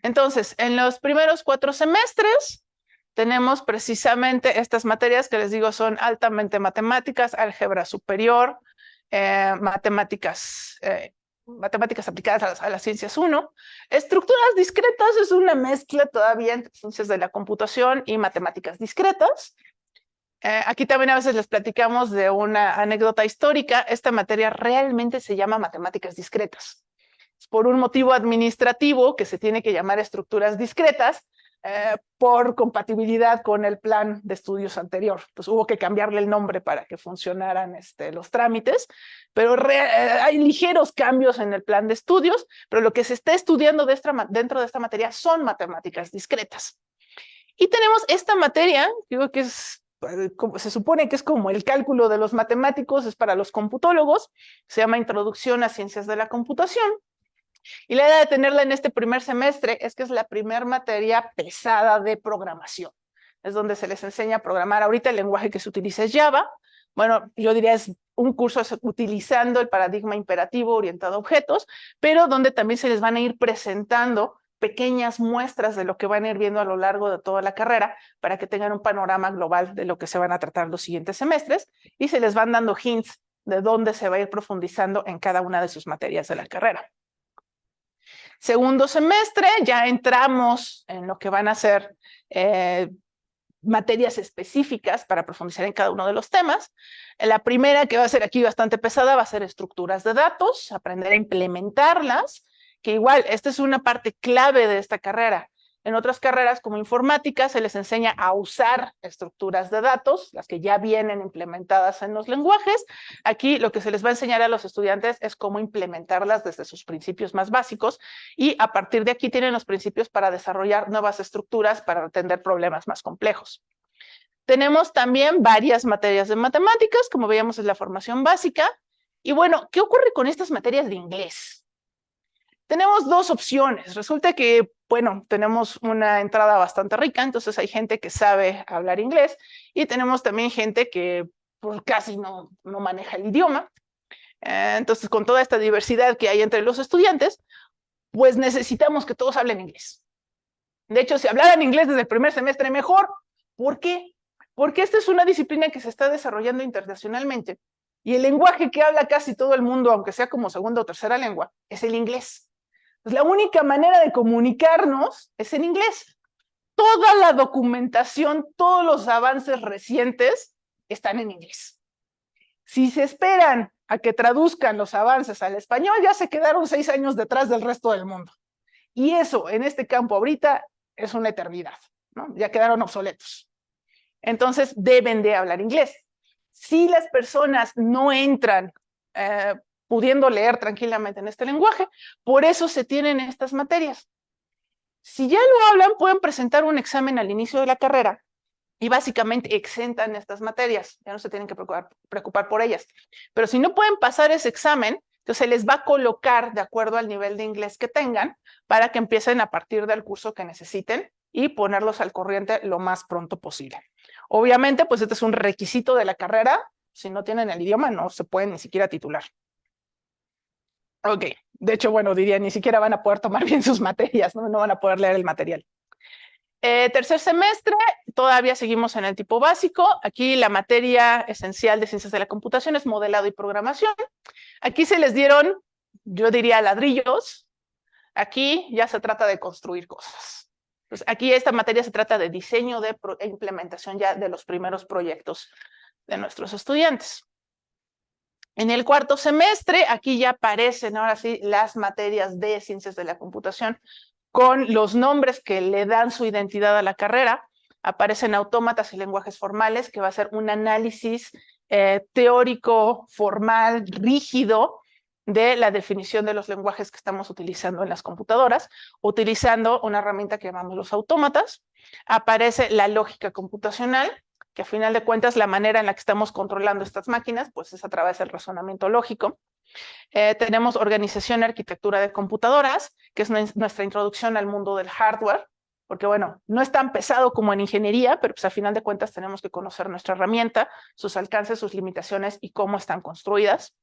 entonces, en los primeros 4 semestres tenemos precisamente estas materias que les digo son altamente matemáticas, álgebra superior, matemáticas aplicadas a las ciencias 1. Estructuras discretas es una mezcla todavía entre ciencias de la computación y matemáticas discretas. Aquí también a veces les platicamos de una anécdota histórica. Esta materia realmente se llama matemáticas discretas. Por un motivo administrativo que se tiene que llamar estructuras discretas por compatibilidad con el plan de estudios anterior. Entonces hubo que cambiarle el nombre para que funcionaran los trámites, pero hay ligeros cambios en el plan de estudios, pero lo que se está estudiando dentro de esta materia son matemáticas discretas. Y tenemos esta materia, digo que es se supone que es como el cálculo de los matemáticos, es para los computólogos, se llama Introducción a Ciencias de la Computación. Y la idea de tenerla en este primer semestre es que es la primera materia pesada de programación. Es donde se les enseña a programar. Ahorita el lenguaje que se utiliza es Java. Bueno, yo diría es un curso utilizando el paradigma imperativo orientado a objetos, pero donde también se les van a ir presentando pequeñas muestras de lo que van a ir viendo a lo largo de toda la carrera para que tengan un panorama global de lo que se van a tratar los siguientes semestres y se les van dando hints de dónde se va a ir profundizando en cada una de sus materias de la carrera. Segundo semestre, ya entramos en lo que van a ser materias específicas para profundizar en cada uno de los temas. La primera, que va a ser aquí bastante pesada, va a ser estructuras de datos, aprender a implementarlas, que igual, esta es una parte clave de esta carrera. En otras carreras como informática se les enseña a usar estructuras de datos, las que ya vienen implementadas en los lenguajes. Aquí lo que se les va a enseñar a los estudiantes es cómo implementarlas desde sus principios más básicos y a partir de aquí tienen los principios para desarrollar nuevas estructuras para atender problemas más complejos. Tenemos también varias materias de matemáticas, como veíamos es la formación básica. Y bueno, ¿qué ocurre con estas materias de inglés? Tenemos dos opciones. Resulta que, bueno, tenemos una entrada bastante rica, entonces hay gente que sabe hablar inglés y tenemos también gente que pues, casi no maneja el idioma. Entonces, con toda esta diversidad que hay entre los estudiantes, pues necesitamos que todos hablen inglés. De hecho, si hablaran inglés desde el primer semestre, mejor. ¿Por qué? Porque esta es una disciplina que se está desarrollando internacionalmente y el lenguaje que habla casi todo el mundo, aunque sea como segunda o tercera lengua, es el inglés. Pues la única manera de comunicarnos es en inglés. Toda la documentación, todos los avances recientes están en inglés. Si se esperan a que traduzcan los avances al español, ya se quedaron 6 años detrás del resto del mundo. Y eso, en este campo ahorita, es una eternidad, ¿no? Ya quedaron obsoletos. Entonces deben de hablar inglés. Si las personas no entran pudiendo leer tranquilamente en este lenguaje, por eso se tienen estas materias. Si ya lo hablan, pueden presentar un examen al inicio de la carrera y básicamente exentan estas materias, ya no se tienen que preocupar por ellas. Pero si no pueden pasar ese examen, entonces se les va a colocar de acuerdo al nivel de inglés que tengan para que empiecen a partir del curso que necesiten y ponerlos al corriente lo más pronto posible. Obviamente, pues este es un requisito de la carrera. Si no tienen el idioma, no se pueden ni siquiera titular. Ok, de hecho, bueno, diría, ni siquiera van a poder tomar bien sus materias, no van a poder leer el material. Tercer semestre, todavía seguimos en el tipo básico. Aquí la materia esencial de ciencias de la computación es modelado y programación. Aquí se les dieron, yo diría, ladrillos. Aquí ya se trata de construir cosas. Pues aquí esta materia se trata de diseño e implementación ya de los primeros proyectos de nuestros estudiantes. En el cuarto semestre, aquí ya aparecen ahora sí las materias de ciencias de la computación con los nombres que le dan su identidad a la carrera. Aparecen autómatas y lenguajes formales, que va a ser un análisis teórico, formal, rígido de la definición de los lenguajes que estamos utilizando en las computadoras, utilizando una herramienta que llamamos los autómatas. Aparece la lógica computacional, que a final de cuentas la manera en la que estamos controlando estas máquinas, pues es a través del razonamiento lógico. Tenemos organización y arquitectura de computadoras, que es nuestra introducción al mundo del hardware, porque bueno, no es tan pesado como en ingeniería, pero pues a final de cuentas tenemos que conocer nuestra herramienta, sus alcances, sus limitaciones y cómo están construidas.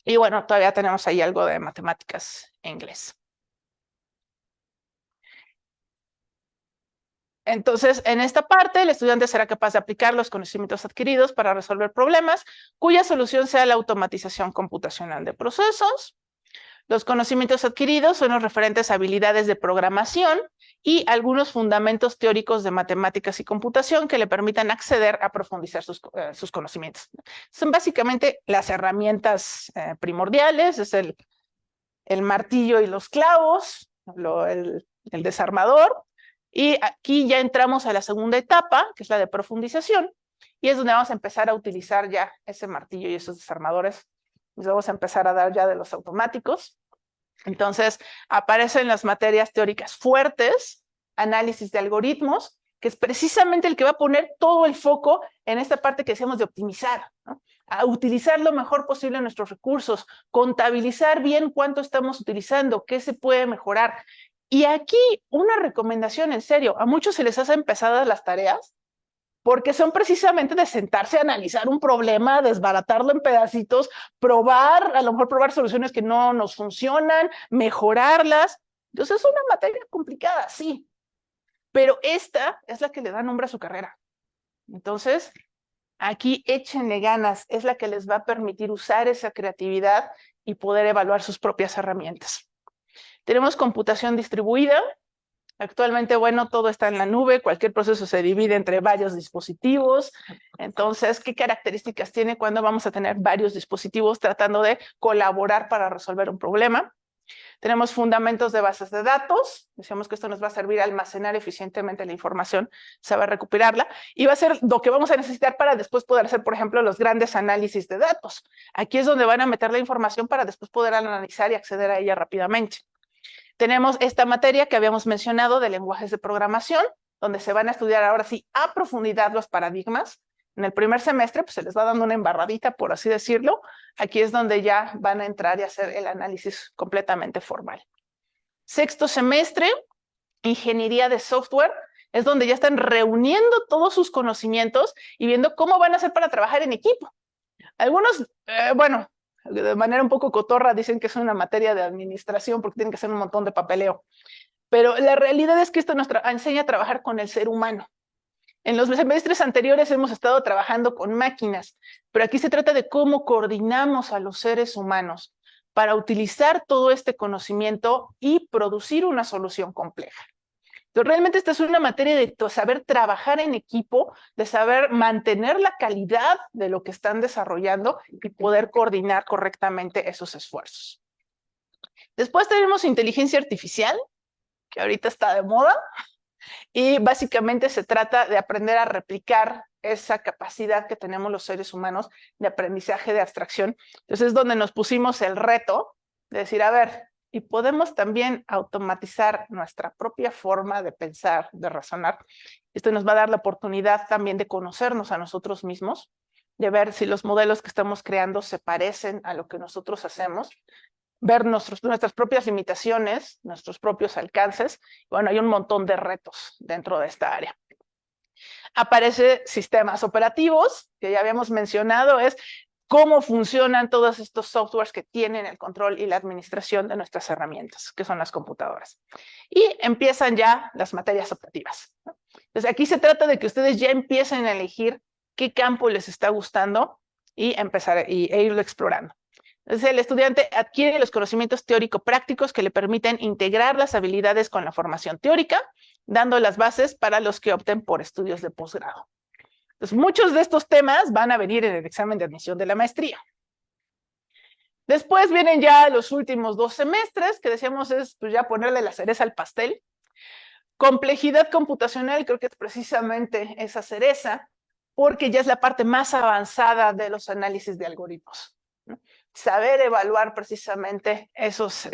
Y bueno, todavía tenemos ahí algo de matemáticas e inglés. Entonces, en esta parte, el estudiante será capaz de aplicar los conocimientos adquiridos para resolver problemas cuya solución sea la automatización computacional de procesos. Los conocimientos adquiridos son los referentes a habilidades de programación y algunos fundamentos teóricos de matemáticas y computación que le permitan acceder a profundizar sus conocimientos. Son básicamente las herramientas primordiales, es el martillo y los clavos, el desarmador. Y aquí ya entramos a la segunda etapa, que es la de profundización, y es donde vamos a empezar a utilizar ya ese martillo y esos desarmadores. Les vamos a empezar a dar ya de los automáticos. Entonces, aparecen las materias teóricas fuertes, análisis de algoritmos, que es precisamente el que va a poner todo el foco en esta parte que decíamos de optimizar, ¿no? A utilizar lo mejor posible nuestros recursos, contabilizar bien cuánto estamos utilizando, qué se puede mejorar. Y aquí una recomendación en serio, a muchos se les hacen pesadas las tareas porque son precisamente de sentarse a analizar un problema, desbaratarlo en pedacitos, probar, a lo mejor probar soluciones que no nos funcionan, mejorarlas. Entonces es una materia complicada, sí, pero esta es la que le da nombre a su carrera. Entonces, aquí échenle ganas, es la que les va a permitir usar esa creatividad y poder evaluar sus propias herramientas. Tenemos computación distribuida. Actualmente, bueno, todo está en la nube, cualquier proceso se divide entre varios dispositivos. Entonces, ¿qué características tiene cuando vamos a tener varios dispositivos tratando de colaborar para resolver un problema? Tenemos fundamentos de bases de datos. Decíamos que esto nos va a servir a almacenar eficientemente la información, saber recuperarla, y va a ser lo que vamos a necesitar para después poder hacer, por ejemplo, los grandes análisis de datos. Aquí es donde van a meter la información para después poder analizar y acceder a ella rápidamente. Tenemos esta materia que habíamos mencionado de lenguajes de programación, donde se van a estudiar ahora sí a profundidad los paradigmas. En el primer semestre pues se les va dando una embarradita, por así decirlo. Aquí es donde ya van a entrar y hacer el análisis completamente formal. Sexto semestre, ingeniería de software, es donde ya están reuniendo todos sus conocimientos y viendo cómo van a hacer para trabajar en equipo. Algunos, bueno, de manera un poco cotorra dicen que es una materia de administración porque tienen que hacer un montón de papeleo. Pero la realidad es que esto nos enseña a trabajar con el ser humano. En los semestres anteriores hemos estado trabajando con máquinas, pero aquí se trata de cómo coordinamos a los seres humanos para utilizar todo este conocimiento y producir una solución compleja. Entonces, realmente esta es una materia de saber trabajar en equipo, de saber mantener la calidad de lo que están desarrollando y poder coordinar correctamente esos esfuerzos. Después tenemos inteligencia artificial, que ahorita está de moda, y básicamente se trata de aprender a replicar esa capacidad que tenemos los seres humanos de aprendizaje de abstracción. Entonces es donde nos pusimos el reto de decir, a ver, y podemos también automatizar nuestra propia forma de pensar, de razonar. Esto nos va a dar la oportunidad también de conocernos a nosotros mismos, de ver si los modelos que estamos creando se parecen a lo que nosotros hacemos, ver nuestras propias limitaciones, nuestros propios alcances. Bueno, hay un montón de retos dentro de esta área. Aparecen sistemas operativos, que ya habíamos mencionado, es cómo funcionan todos estos softwares que tienen el control y la administración de nuestras herramientas, que son las computadoras. Y empiezan ya las materias optativas. Entonces, aquí se trata de que ustedes ya empiecen a elegir qué campo les está gustando y empezar e irlo explorando. Entonces, el estudiante adquiere los conocimientos teórico-prácticos que le permiten integrar las habilidades con la formación teórica, dando las bases para los que opten por estudios de posgrado. Entonces, muchos de estos temas van a venir en el examen de admisión de la maestría. Después vienen ya los últimos 2 semestres, que decíamos es pues, ya ponerle la cereza al pastel. Complejidad computacional, creo que es precisamente esa cereza, porque ya es la parte más avanzada de los análisis de algoritmos, ¿no? Saber evaluar precisamente esas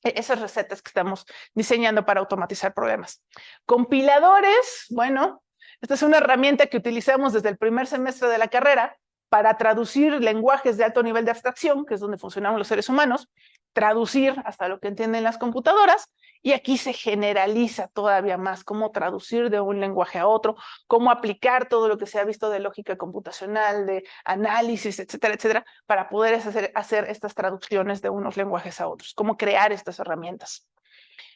recetas que estamos diseñando para automatizar problemas. Compiladores, bueno, esta es una herramienta que utilizamos desde el primer semestre de la carrera para traducir lenguajes de alto nivel de abstracción, que es donde funcionamos los seres humanos, traducir hasta lo que entienden las computadoras, y aquí se generaliza todavía más cómo traducir de un lenguaje a otro, cómo aplicar todo lo que se ha visto de lógica computacional, de análisis, etcétera, etcétera, para poder hacer estas traducciones de unos lenguajes a otros, cómo crear estas herramientas.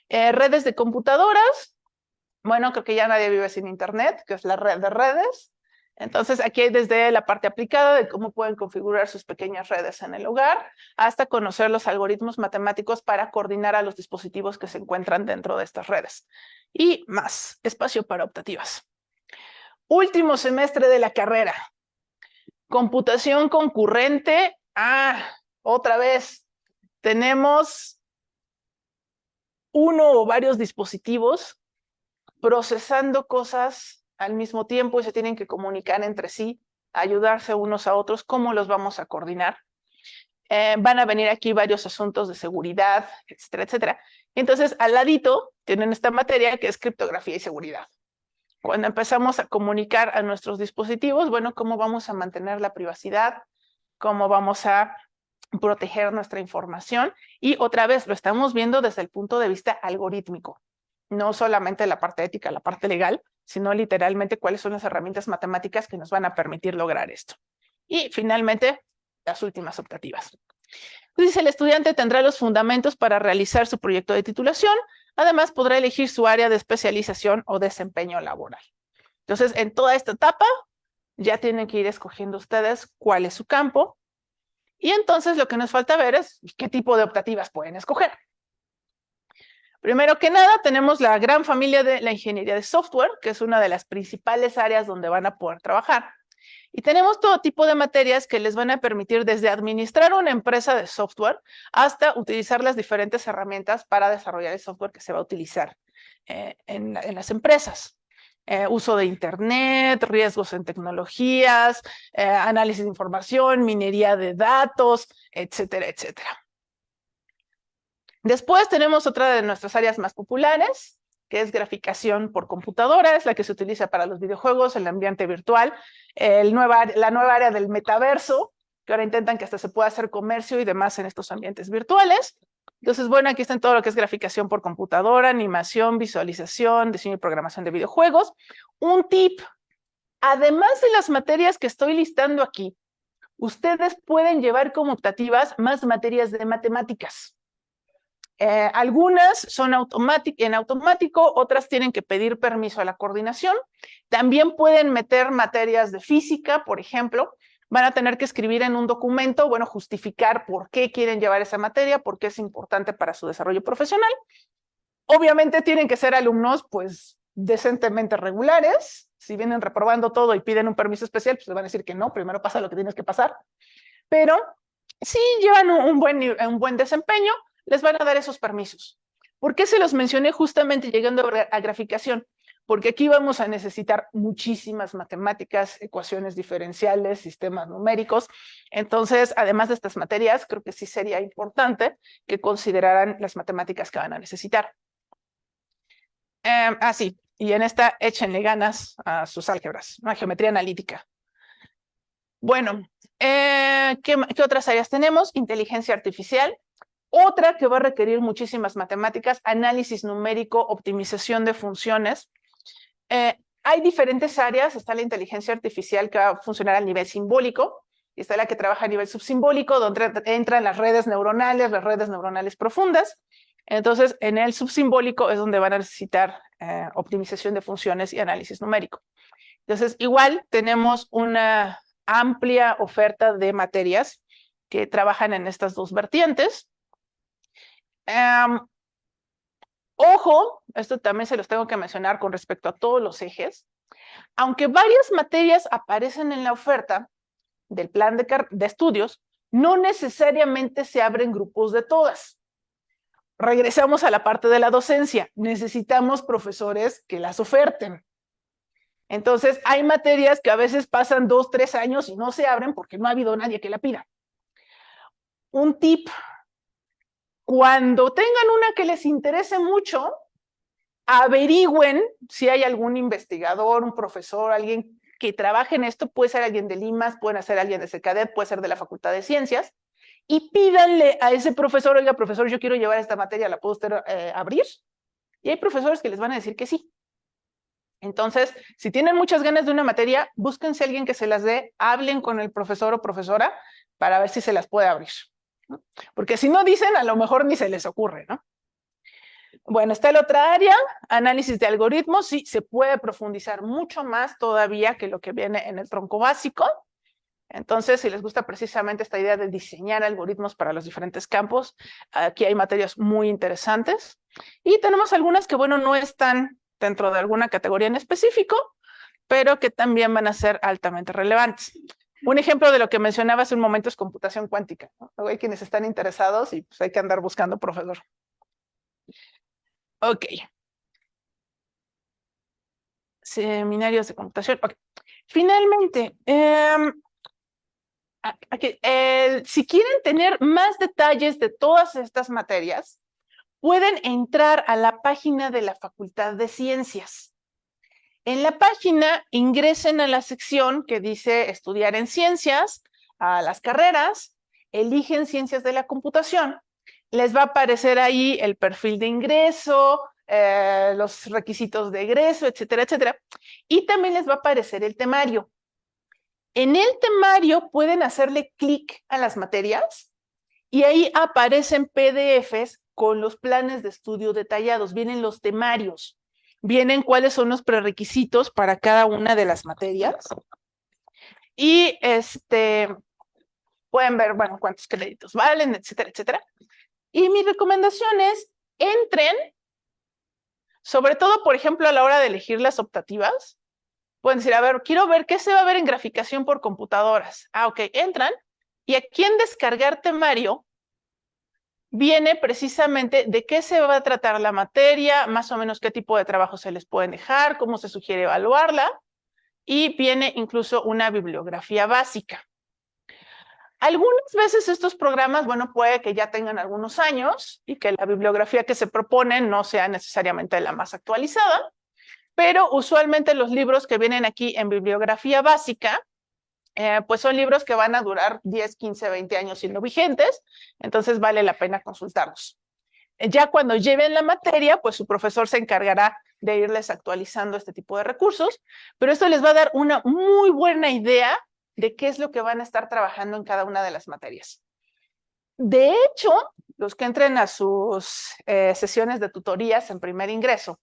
Redes de computadoras, bueno, creo que ya nadie vive sin Internet, que es la red de redes. Entonces, aquí hay desde la parte aplicada de cómo pueden configurar sus pequeñas redes en el hogar, hasta conocer los algoritmos matemáticos para coordinar a los dispositivos que se encuentran dentro de estas redes. Y más, espacio para optativas. Último semestre de la carrera. Computación concurrente. Otra vez, tenemos uno o varios dispositivos procesando cosas al mismo tiempo y se tienen que comunicar entre sí, ayudarse unos a otros, cómo los vamos a coordinar. Van a venir aquí varios asuntos de seguridad, etcétera, etcétera. Entonces, al ladito tienen esta materia que es criptografía y seguridad. Cuando empezamos a comunicar a nuestros dispositivos, bueno, cómo vamos a mantener la privacidad, cómo vamos a proteger nuestra información, y otra vez lo estamos viendo desde el punto de vista algorítmico. No solamente la parte ética, la parte legal, sino literalmente cuáles son las herramientas matemáticas que nos van a permitir lograr esto. Y finalmente, las últimas optativas. Entonces, el estudiante tendrá los fundamentos para realizar su proyecto de titulación. Además, podrá elegir su área de especialización o desempeño laboral. Entonces, en toda esta etapa, ya tienen que ir escogiendo ustedes cuál es su campo. Y entonces, lo que nos falta ver es qué tipo de optativas pueden escoger. Primero que nada, tenemos la gran familia de la ingeniería de software, que es una de las principales áreas donde van a poder trabajar. Y tenemos todo tipo de materias que les van a permitir desde administrar una empresa de software hasta utilizar las diferentes herramientas para desarrollar el software que se va a utilizar en las empresas. Uso de Internet, riesgos en tecnologías, análisis de información, minería de datos, etcétera, etcétera. Después tenemos otra de nuestras áreas más populares, que es graficación por computadora, es la que se utiliza para los videojuegos, el ambiente virtual, la nueva área del metaverso, que ahora intentan que hasta se pueda hacer comercio y demás en estos ambientes virtuales. Entonces, bueno, aquí está todo lo que es graficación por computadora, animación, visualización, diseño y programación de videojuegos. Un tip, además de las materias que estoy listando aquí, ustedes pueden llevar como optativas más materias de matemáticas. Algunas son en automático, otras tienen que pedir permiso a la coordinación. También pueden meter materias de física, por ejemplo. Van a tener que escribir en un documento, bueno, justificar por qué quieren llevar esa materia, por qué es importante para su desarrollo profesional. Obviamente tienen que ser alumnos, pues, decentemente regulares. Si vienen reprobando todo y piden un permiso especial, pues les van a decir que no, primero pasa lo que tienes que pasar. Pero si llevan un buen desempeño, les van a dar esos permisos. ¿Por qué se los mencioné justamente llegando a graficación? Porque aquí vamos a necesitar muchísimas matemáticas, ecuaciones diferenciales, sistemas numéricos. Entonces, además de estas materias, creo que sí sería importante que consideraran las matemáticas que van a necesitar. Sí, y en esta échenle ganas a sus álgebras, a geometría analítica. Bueno, ¿qué otras áreas tenemos? Inteligencia artificial. Otra que va a requerir muchísimas matemáticas, análisis numérico, optimización de funciones. Hay diferentes áreas. Está la inteligencia artificial que va a funcionar a nivel simbólico, y está la que trabaja a nivel subsimbólico, donde entran las redes neuronales profundas. Entonces, en el subsimbólico es donde van a necesitar optimización de funciones y análisis numérico. Entonces, igual tenemos una amplia oferta de materias que trabajan en estas dos vertientes. Ojo, esto también se los tengo que mencionar con respecto a todos los ejes. Aunque varias materias aparecen en la oferta del plan de estudios, no necesariamente se abren grupos de todas. Regresamos a la parte de la docencia. Necesitamos profesores que las oferten. Entonces, hay materias que a veces pasan 2, 3 años y no se abren porque no ha habido nadie que la pida. Un tip: cuando tengan una que les interese mucho, averigüen si hay algún investigador, un profesor, alguien que trabaje en esto. Puede ser alguien de Limas, puede ser alguien de CECADET, puede ser de la Facultad de Ciencias, y pídanle a ese profesor: oiga, profesor, yo quiero llevar esta materia, ¿la puedo usted abrir? Y hay profesores que les van a decir que sí. Entonces, si tienen muchas ganas de una materia, búsquense a alguien que se las dé, hablen con el profesor o profesora para ver si se las puede abrir, ¿no? Porque si no dicen, a lo mejor ni se les ocurre, ¿no? Bueno, está la otra área, análisis de algoritmos. Sí, se puede profundizar mucho más todavía que lo que viene en el tronco básico. Entonces, si les gusta precisamente esta idea de diseñar algoritmos para los diferentes campos, aquí hay materias muy interesantes. Y tenemos algunas que, bueno, no están dentro de alguna categoría en específico, pero que también van a ser altamente relevantes. Un ejemplo de lo que mencionaba hace un momento es computación cuántica, ¿no? Luego hay quienes están interesados y pues hay que andar buscando profesor. Ok. Seminarios de computación. Okay. Finalmente, si quieren tener más detalles de todas estas materias, pueden entrar a la página de la Facultad de Ciencias. En la página ingresen a la sección que dice estudiar en ciencias, a las carreras, eligen ciencias de la computación. Les va a aparecer ahí el perfil de ingreso, los requisitos de egreso, etcétera, etcétera. Y también les va a aparecer el temario. En el temario pueden hacerle clic a las materias y ahí aparecen PDFs con los planes de estudio detallados. Vienen los temarios, vienen cuáles son los prerequisitos para cada una de las materias. Y pueden ver, bueno, cuántos créditos valen, etcétera, etcétera. Y mi recomendación es: entren, sobre todo, por ejemplo, a la hora de elegir las optativas. Pueden decir, a ver, quiero ver qué se va a ver en graficación por computadoras. Ok, entran y aquí en descargar temario viene precisamente de qué se va a tratar la materia, más o menos qué tipo de trabajo se les pueden dejar, cómo se sugiere evaluarla, y viene incluso una bibliografía básica. Algunas veces estos programas, bueno, puede que ya tengan algunos años y que la bibliografía que se propone no sea necesariamente la más actualizada, pero usualmente los libros que vienen aquí en bibliografía básica, pues son libros que van a durar 10, 15, 20 años siendo vigentes, entonces vale la pena consultarlos. Ya cuando lleven la materia, pues su profesor se encargará de irles actualizando este tipo de recursos, pero esto les va a dar una muy buena idea de qué es lo que van a estar trabajando en cada una de las materias. De hecho, los que entren a sus sesiones de tutorías en primer ingreso,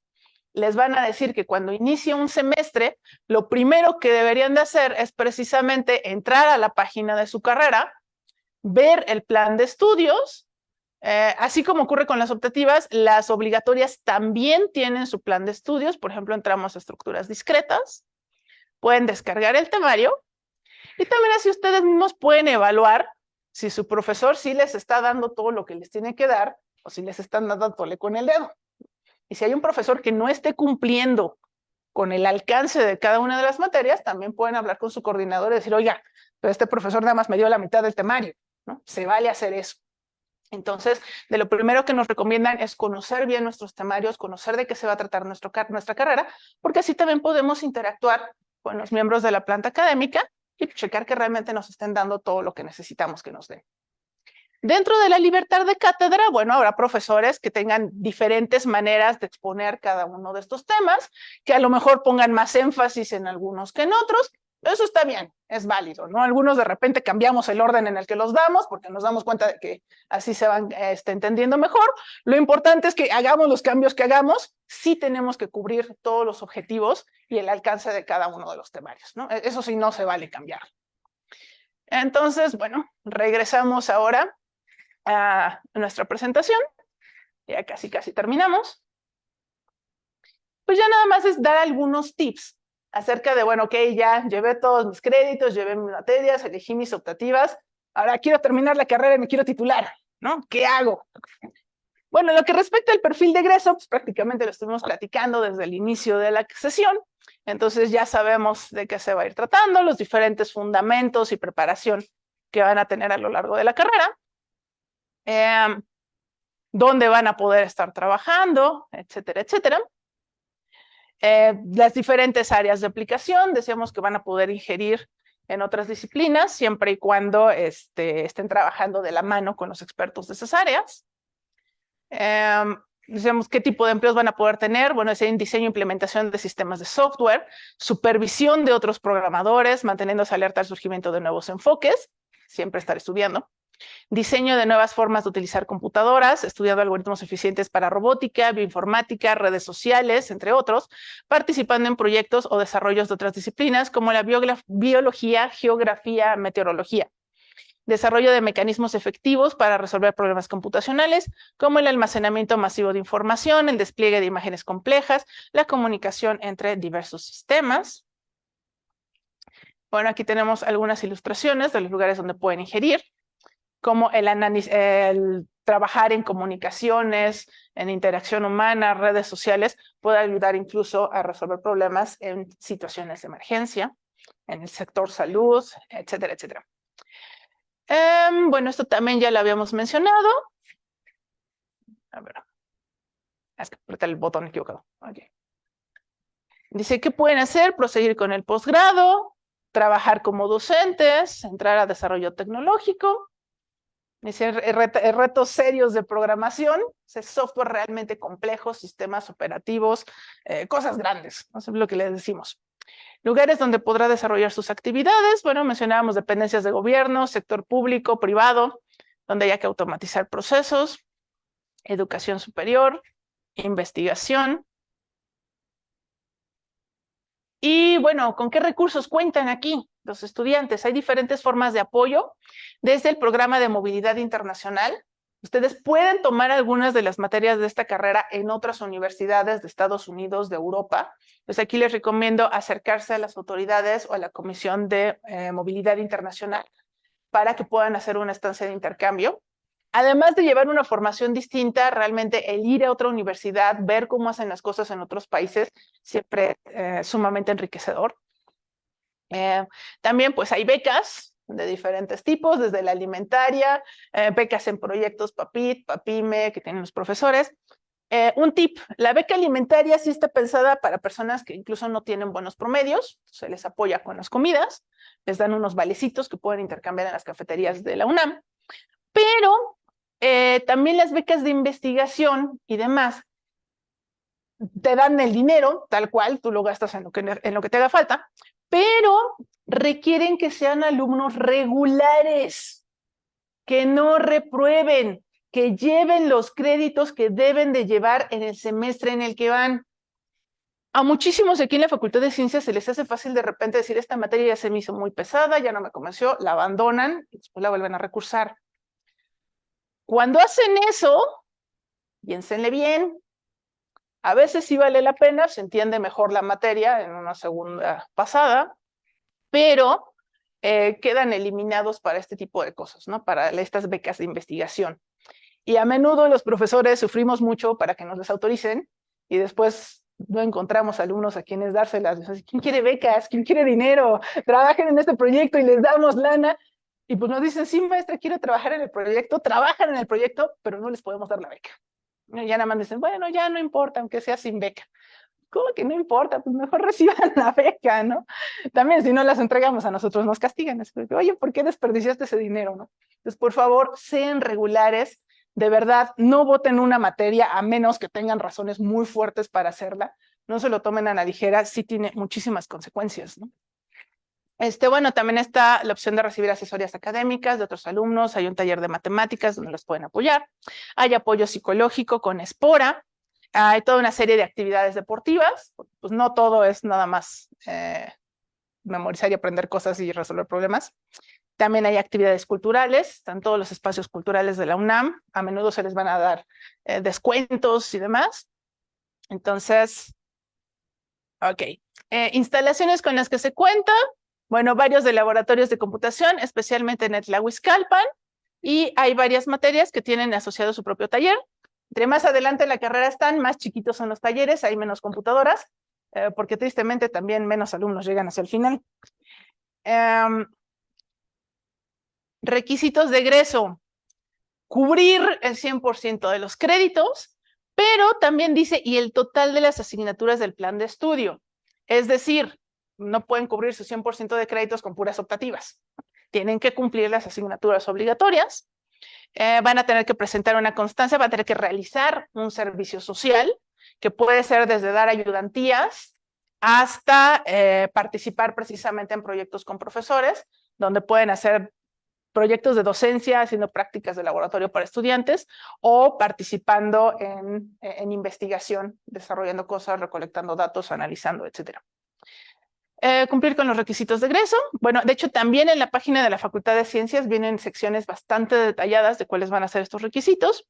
les van a decir que cuando inicie un semestre, lo primero que deberían de hacer es precisamente entrar a la página de su carrera, ver el plan de estudios, así como ocurre con las optativas, las obligatorias también tienen su plan de estudios. Por ejemplo, entramos a estructuras discretas, pueden descargar el temario y también así ustedes mismos pueden evaluar si su profesor sí les está dando todo lo que les tiene que dar o si les están dando tole con el dedo. Y si hay un profesor que no esté cumpliendo con el alcance de cada una de las materias, también pueden hablar con su coordinador y decir, oiga, pero este profesor nada más me dio la mitad del temario, ¿no? Se vale hacer eso. Entonces, de lo primero que nos recomiendan es conocer bien nuestros temarios, conocer de qué se va a tratar nuestra carrera, porque así también podemos interactuar con los miembros de la planta académica y checar que realmente nos estén dando todo lo que necesitamos que nos den. Dentro de la libertad de cátedra, bueno, habrá profesores que tengan diferentes maneras de exponer cada uno de estos temas, que a lo mejor pongan más énfasis en algunos que en otros. Eso está bien, es válido, ¿no? Algunos de repente cambiamos el orden en el que los damos porque nos damos cuenta de que así se van entendiendo mejor. Lo importante es que hagamos los cambios que hagamos, sí tenemos que cubrir todos los objetivos y el alcance de cada uno de los temarios, ¿no? Eso sí no se vale cambiar. Entonces, bueno, regresamos ahora a nuestra presentación. Ya casi terminamos. Pues ya nada más es dar algunos tips acerca de, bueno, ok, ya llevé todos mis créditos, llevé mis materias, elegí mis optativas, ahora quiero terminar la carrera y me quiero titular, ¿no? ¿Qué hago? Bueno, lo que respecta al perfil de egreso, pues prácticamente lo estuvimos platicando desde el inicio de la sesión, entonces ya sabemos de qué se va a ir tratando, los diferentes fundamentos y preparación que van a tener a lo largo de la carrera, dónde van a poder estar trabajando, etcétera, etcétera. Las diferentes áreas de aplicación, decíamos que van a poder ingerir en otras disciplinas, siempre y cuando estén trabajando de la mano con los expertos de esas áreas. Decíamos qué tipo de empleos van a poder tener, bueno, es en diseño e implementación de sistemas de software, supervisión de otros programadores, manteniéndose alerta al surgimiento de nuevos enfoques, siempre estar estudiando. Diseño de nuevas formas de utilizar computadoras, estudiando algoritmos eficientes para robótica, bioinformática, redes sociales, entre otros, participando en proyectos o desarrollos de otras disciplinas como la biología, geografía, meteorología. Desarrollo de mecanismos efectivos para resolver problemas computacionales, como el almacenamiento masivo de información, el despliegue de imágenes complejas, la comunicación entre diversos sistemas. Bueno, aquí tenemos algunas ilustraciones de los lugares donde pueden ingerir, como el trabajar en comunicaciones, en interacción humana, redes sociales, puede ayudar incluso a resolver problemas en situaciones de emergencia, en el sector salud, etcétera, etcétera. Bueno, esto también ya lo habíamos mencionado. A ver, es que apreté el botón equivocado. Okay. Dice, ¿qué pueden hacer? Proseguir con el posgrado, trabajar como docentes, entrar a desarrollo tecnológico. Dice, retos serios de programación, software realmente complejo, sistemas operativos, cosas grandes, no sé lo que les decimos. Lugares donde podrá desarrollar sus actividades, bueno, mencionábamos dependencias de gobierno, sector público, privado, donde haya que automatizar procesos, educación superior, investigación. Y bueno, ¿con qué recursos cuentan aquí los estudiantes? Hay diferentes formas de apoyo, desde el programa de movilidad internacional. Ustedes pueden tomar algunas de las materias de esta carrera en otras universidades de Estados Unidos, de Europa. Pues aquí les recomiendo acercarse a las autoridades o a la Comisión de Movilidad Internacional para que puedan hacer una estancia de intercambio. Además de llevar una formación distinta, realmente el ir a otra universidad, ver cómo hacen las cosas en otros países, siempre sumamente enriquecedor. También pues hay becas de diferentes tipos, desde la alimentaria, becas en proyectos PAPIT, PAPIME, que tienen los profesores. Un tip, la beca alimentaria sí está pensada para personas que incluso no tienen buenos promedios, se les apoya con las comidas, les dan unos valecitos que pueden intercambiar en las cafeterías de la UNAM, pero también las becas de investigación y demás te dan el dinero, tal cual, tú lo gastas en lo que te haga falta, pero requieren que sean alumnos regulares, que no reprueben, que lleven los créditos que deben de llevar en el semestre en el que van. A muchísimos aquí en la Facultad de Ciencias se les hace fácil de repente decir, esta materia ya se me hizo muy pesada, ya no me convenció, la abandonan y después la vuelven a recursar. Cuando hacen eso, piénsenle bien. A veces sí vale la pena, se entiende mejor la materia en una segunda pasada, pero quedan eliminados para este tipo de cosas, ¿no? Para estas becas de investigación. Y a menudo los profesores sufrimos mucho para que nos les autoricen y después no encontramos alumnos a quienes dárselas. ¿Quién quiere becas? ¿Quién quiere dinero? Trabajen en este proyecto y les damos lana. Y pues nos dicen, sí, maestra, quiero trabajar en el proyecto, trabajan en el proyecto, pero no les podemos dar la beca. Y ya nada más dicen, bueno, ya no importa, aunque sea sin beca. ¿Cómo que no importa? Pues mejor reciban la beca, ¿no? También si no las entregamos a nosotros nos castigan. Es porque, oye, ¿por qué desperdiciaste ese dinero, no? Entonces, por favor, sean regulares. De verdad, no voten una materia a menos que tengan razones muy fuertes para hacerla. No se lo tomen a la ligera, sí tiene muchísimas consecuencias, ¿no? Bueno, también está la opción de recibir asesorías académicas de otros alumnos. Hay un taller de matemáticas donde los pueden apoyar. Hay apoyo psicológico con Espora. Hay toda una serie de actividades deportivas. Pues no todo es nada más memorizar y aprender cosas y resolver problemas. También hay actividades culturales. Están todos los espacios culturales de la UNAM. A menudo se les van a dar descuentos y demás. Entonces, ok. Instalaciones con las que se cuenta. Bueno, varios de laboratorios de computación, especialmente en Tlahuizcalpan, y hay varias materias que tienen asociado su propio taller. Entre más adelante en la carrera están, más chiquitos son los talleres, hay menos computadoras, porque tristemente también menos alumnos llegan hacia el final. Requisitos de egreso. Cubrir el 100% de los créditos, pero también dice, y el total de las asignaturas del plan de estudio. Es decir, no pueden cubrir su 100% de créditos con puras optativas. Tienen que cumplir las asignaturas obligatorias. Van a tener que presentar una constancia, van a tener que realizar un servicio social, que puede ser desde dar ayudantías hasta participar precisamente en proyectos con profesores, donde pueden hacer proyectos de docencia, haciendo prácticas de laboratorio para estudiantes o participando en investigación, desarrollando cosas, recolectando datos, analizando, etc. Cumplir con los requisitos de egreso. Bueno, de hecho, también en la página de la Facultad de Ciencias vienen secciones bastante detalladas de cuáles van a ser estos requisitos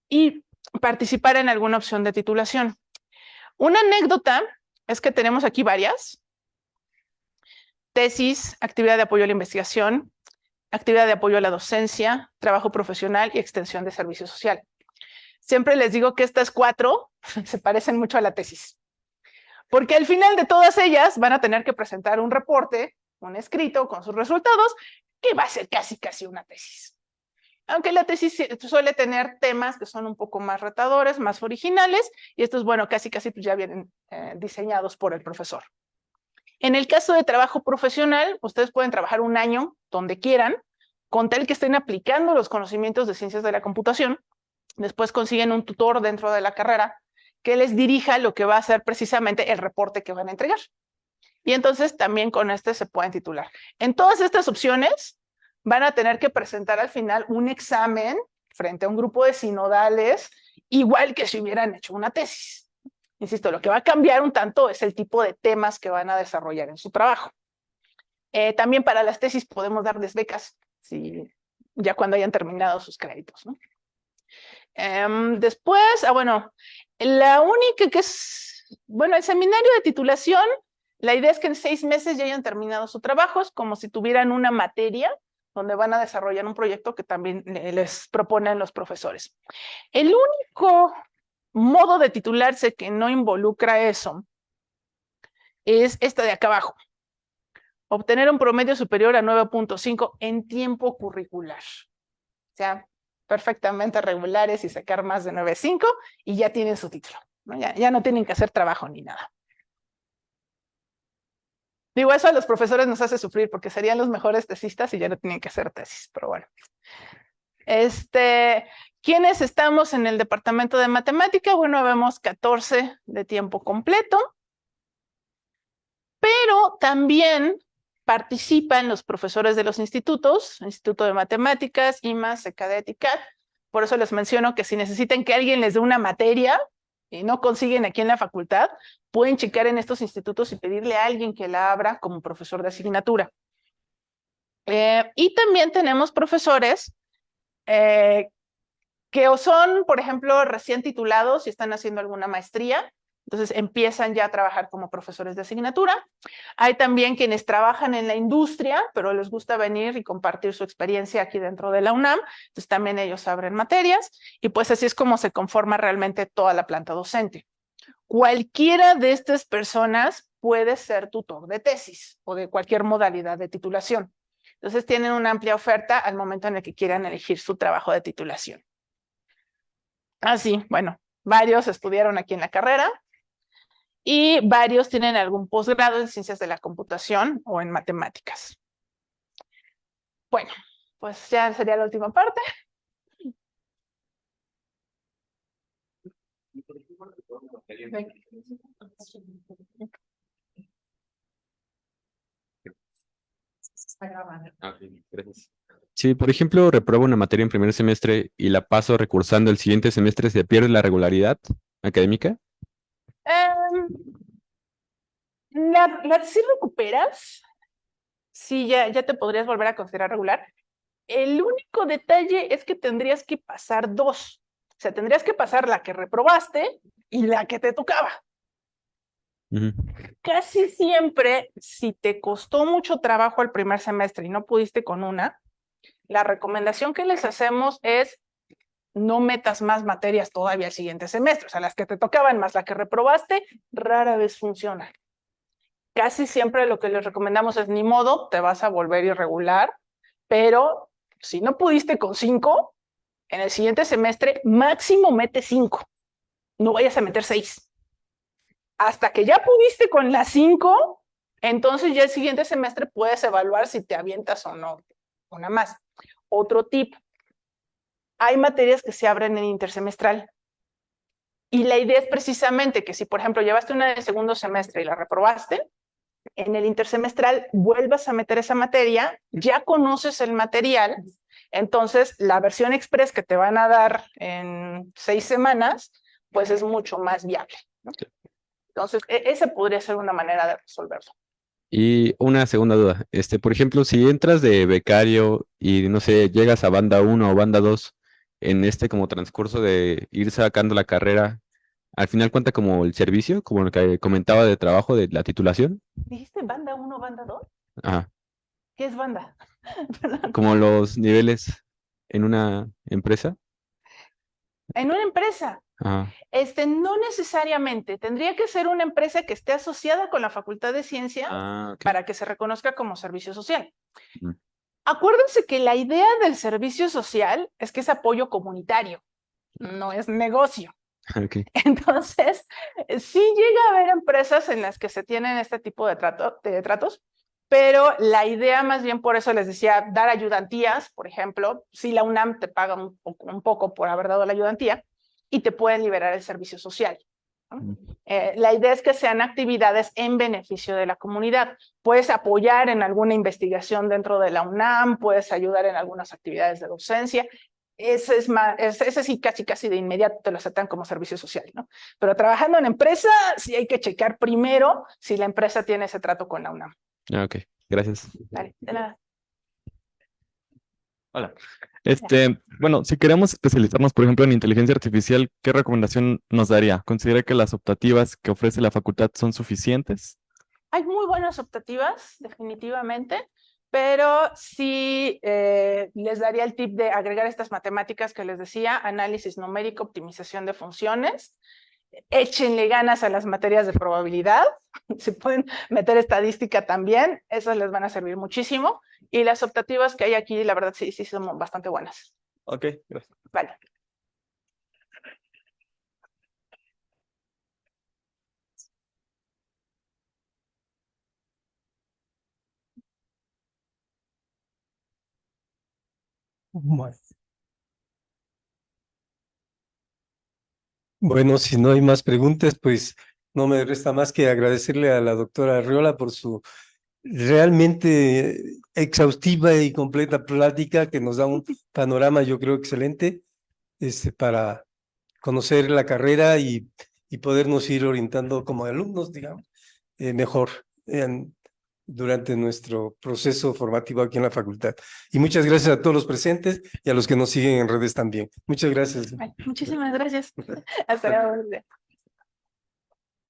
y participar en alguna opción de titulación. Una anécdota es que tenemos aquí varias. Tesis, actividad de apoyo a la investigación, actividad de apoyo a la docencia, trabajo profesional y extensión de servicio social. Siempre les digo que estas 4 se parecen mucho a la tesis, porque al final de todas ellas van a tener que presentar un reporte, un escrito con sus resultados, que va a ser casi una tesis. Aunque la tesis suele tener temas que son un poco más retadores, más originales, y estos, bueno, casi pues ya vienen diseñados por el profesor. En el caso de trabajo profesional, ustedes pueden trabajar un año donde quieran, con tal que estén aplicando los conocimientos de ciencias de la computación. Después consiguen un tutor dentro de la carrera que les dirija lo que va a ser precisamente el reporte que van a entregar. Y entonces también con se pueden titular. En todas estas opciones van a tener que presentar al final un examen frente a un grupo de sinodales, igual que si hubieran hecho una tesis. Insisto, lo que va a cambiar un tanto es el tipo de temas que van a desarrollar en su trabajo. También para las tesis podemos darles becas, ya cuando hayan terminado sus créditos, ¿no? Después, bueno, la única que es, bueno, el seminario de titulación, la idea es que en 6 meses ya hayan terminado su trabajo, es como si tuvieran una materia donde van a desarrollar un proyecto que también les proponen los profesores. El único modo de titularse que no involucra eso es esta de acá abajo. Obtener un promedio superior a 9.5 en tiempo curricular. O sea, perfectamente regulares y sacar más de 9.5 y ya tienen su título, ¿no? Ya no tienen que hacer trabajo ni nada. Digo, eso a los profesores nos hace sufrir porque serían los mejores tesistas y ya no tienen que hacer tesis, pero bueno. ¿Quiénes estamos en el departamento de matemática? Bueno, vemos 14 de tiempo completo, pero también participan los profesores de los institutos, Instituto de Matemáticas, IMAS, CECADET y CAT. Por eso les menciono que si necesitan que alguien les dé una materia y no consiguen aquí en la facultad, pueden checar en estos institutos y pedirle a alguien que la abra como profesor de asignatura. Y también tenemos profesores que o son, por ejemplo, recién titulados y están haciendo alguna maestría Entonces empiezan ya a trabajar como profesores de asignatura. Hay también quienes trabajan en la industria, pero les gusta venir y compartir su experiencia aquí dentro de la UNAM. Entonces también ellos abren materias y pues así es como se conforma realmente toda la planta docente. Cualquiera de estas personas puede ser tutor de tesis o de cualquier modalidad de titulación. Entonces tienen una amplia oferta al momento en el que quieran elegir su trabajo de titulación. Así, bueno, varios estudiaron aquí en la carrera y varios tienen algún posgrado en ciencias de la computación o en matemáticas. Bueno, pues ya sería la última parte. Está grabando. Gracias. Si, por ejemplo, repruebo una materia en primer semestre y la paso recursando el siguiente semestre, ¿se pierde la regularidad académica? Si recuperas, sí, ya te podrías volver a considerar regular. El único detalle es que tendrías que pasar dos. O sea, tendrías que pasar la que reprobaste y la que te tocaba. Casi siempre, si te costó mucho trabajo el primer semestre y no pudiste con una, la recomendación que les hacemos es no metas más materias todavía el siguiente semestre. O sea, las que te tocaban más la que reprobaste, rara vez funciona. Casi siempre lo que les recomendamos es ni modo, te vas a volver irregular, pero si no pudiste con 5, en el siguiente semestre máximo mete 5. No vayas a meter 6. Hasta que ya pudiste con las 5, entonces ya el siguiente semestre puedes evaluar si te avientas o no una más. Otro tip, hay materias que se abren en intersemestral. Y la idea es precisamente que si, por ejemplo, llevaste una de segundo semestre y la reprobaste, en el intersemestral vuelvas a meter esa materia, ya conoces el material, entonces la versión express que te van a dar en 6 semanas, pues es mucho más viable, ¿no? Entonces, esa podría ser una manera de resolverlo. Y una segunda duda, por ejemplo, si entras de becario y, no sé, llegas a banda 1 o banda 2, en como transcurso de ir sacando la carrera, ¿al final cuenta como el servicio, como lo que comentaba de trabajo de la titulación? ¿Dijiste banda 1, banda 2? Ajá, ¿Qué es banda? como los niveles en una empresa. En una empresa. Ajá. No necesariamente. Tendría que ser una empresa que esté asociada con la Facultad de Ciencias Okay. para que se reconozca como servicio social. Mm. Acuérdense que la idea del servicio social es que es apoyo comunitario, no es negocio. Okay. Entonces, sí llega a haber empresas en las que se tienen este tipo de tratos, pero la idea más bien, por eso les decía, dar ayudantías, por ejemplo, si la UNAM te paga un poco por haber dado la ayudantía y te pueden liberar el servicio social, ¿no? La idea es que sean actividades en beneficio de la comunidad. Puedes apoyar en alguna investigación dentro de la UNAM, puedes ayudar en algunas actividades de docencia. Ese sí casi de inmediato te lo aceptan como servicio social, ¿no? Pero trabajando en empresa, sí hay que checar primero si la empresa tiene ese trato con la UNAM. Ok, gracias. Vale, de nada. Hola. Bueno, si queremos especializarnos, por ejemplo, en inteligencia artificial, ¿qué recomendación nos daría? ¿Considera que las optativas que ofrece la facultad son suficientes? Hay muy buenas optativas, definitivamente, pero sí les daría el tip de agregar estas matemáticas que les decía, análisis numérico, optimización de funciones. Échenle ganas a las materias de probabilidad, si pueden meter estadística también, esas les van a servir muchísimo. Y las optativas que hay aquí, la verdad, sí son bastante buenas. Ok, gracias. Vale. Bueno, si no hay más preguntas, pues no me resta más que agradecerle a la doctora Arriola por su realmente exhaustiva y completa plática que nos da un panorama, yo creo, excelente, para conocer la carrera y podernos ir orientando como alumnos, digamos, mejor durante nuestro proceso formativo aquí en la facultad. Y muchas gracias a todos los presentes y a los que nos siguen en redes también. Muchas gracias. Muchísimas gracias. Hasta luego.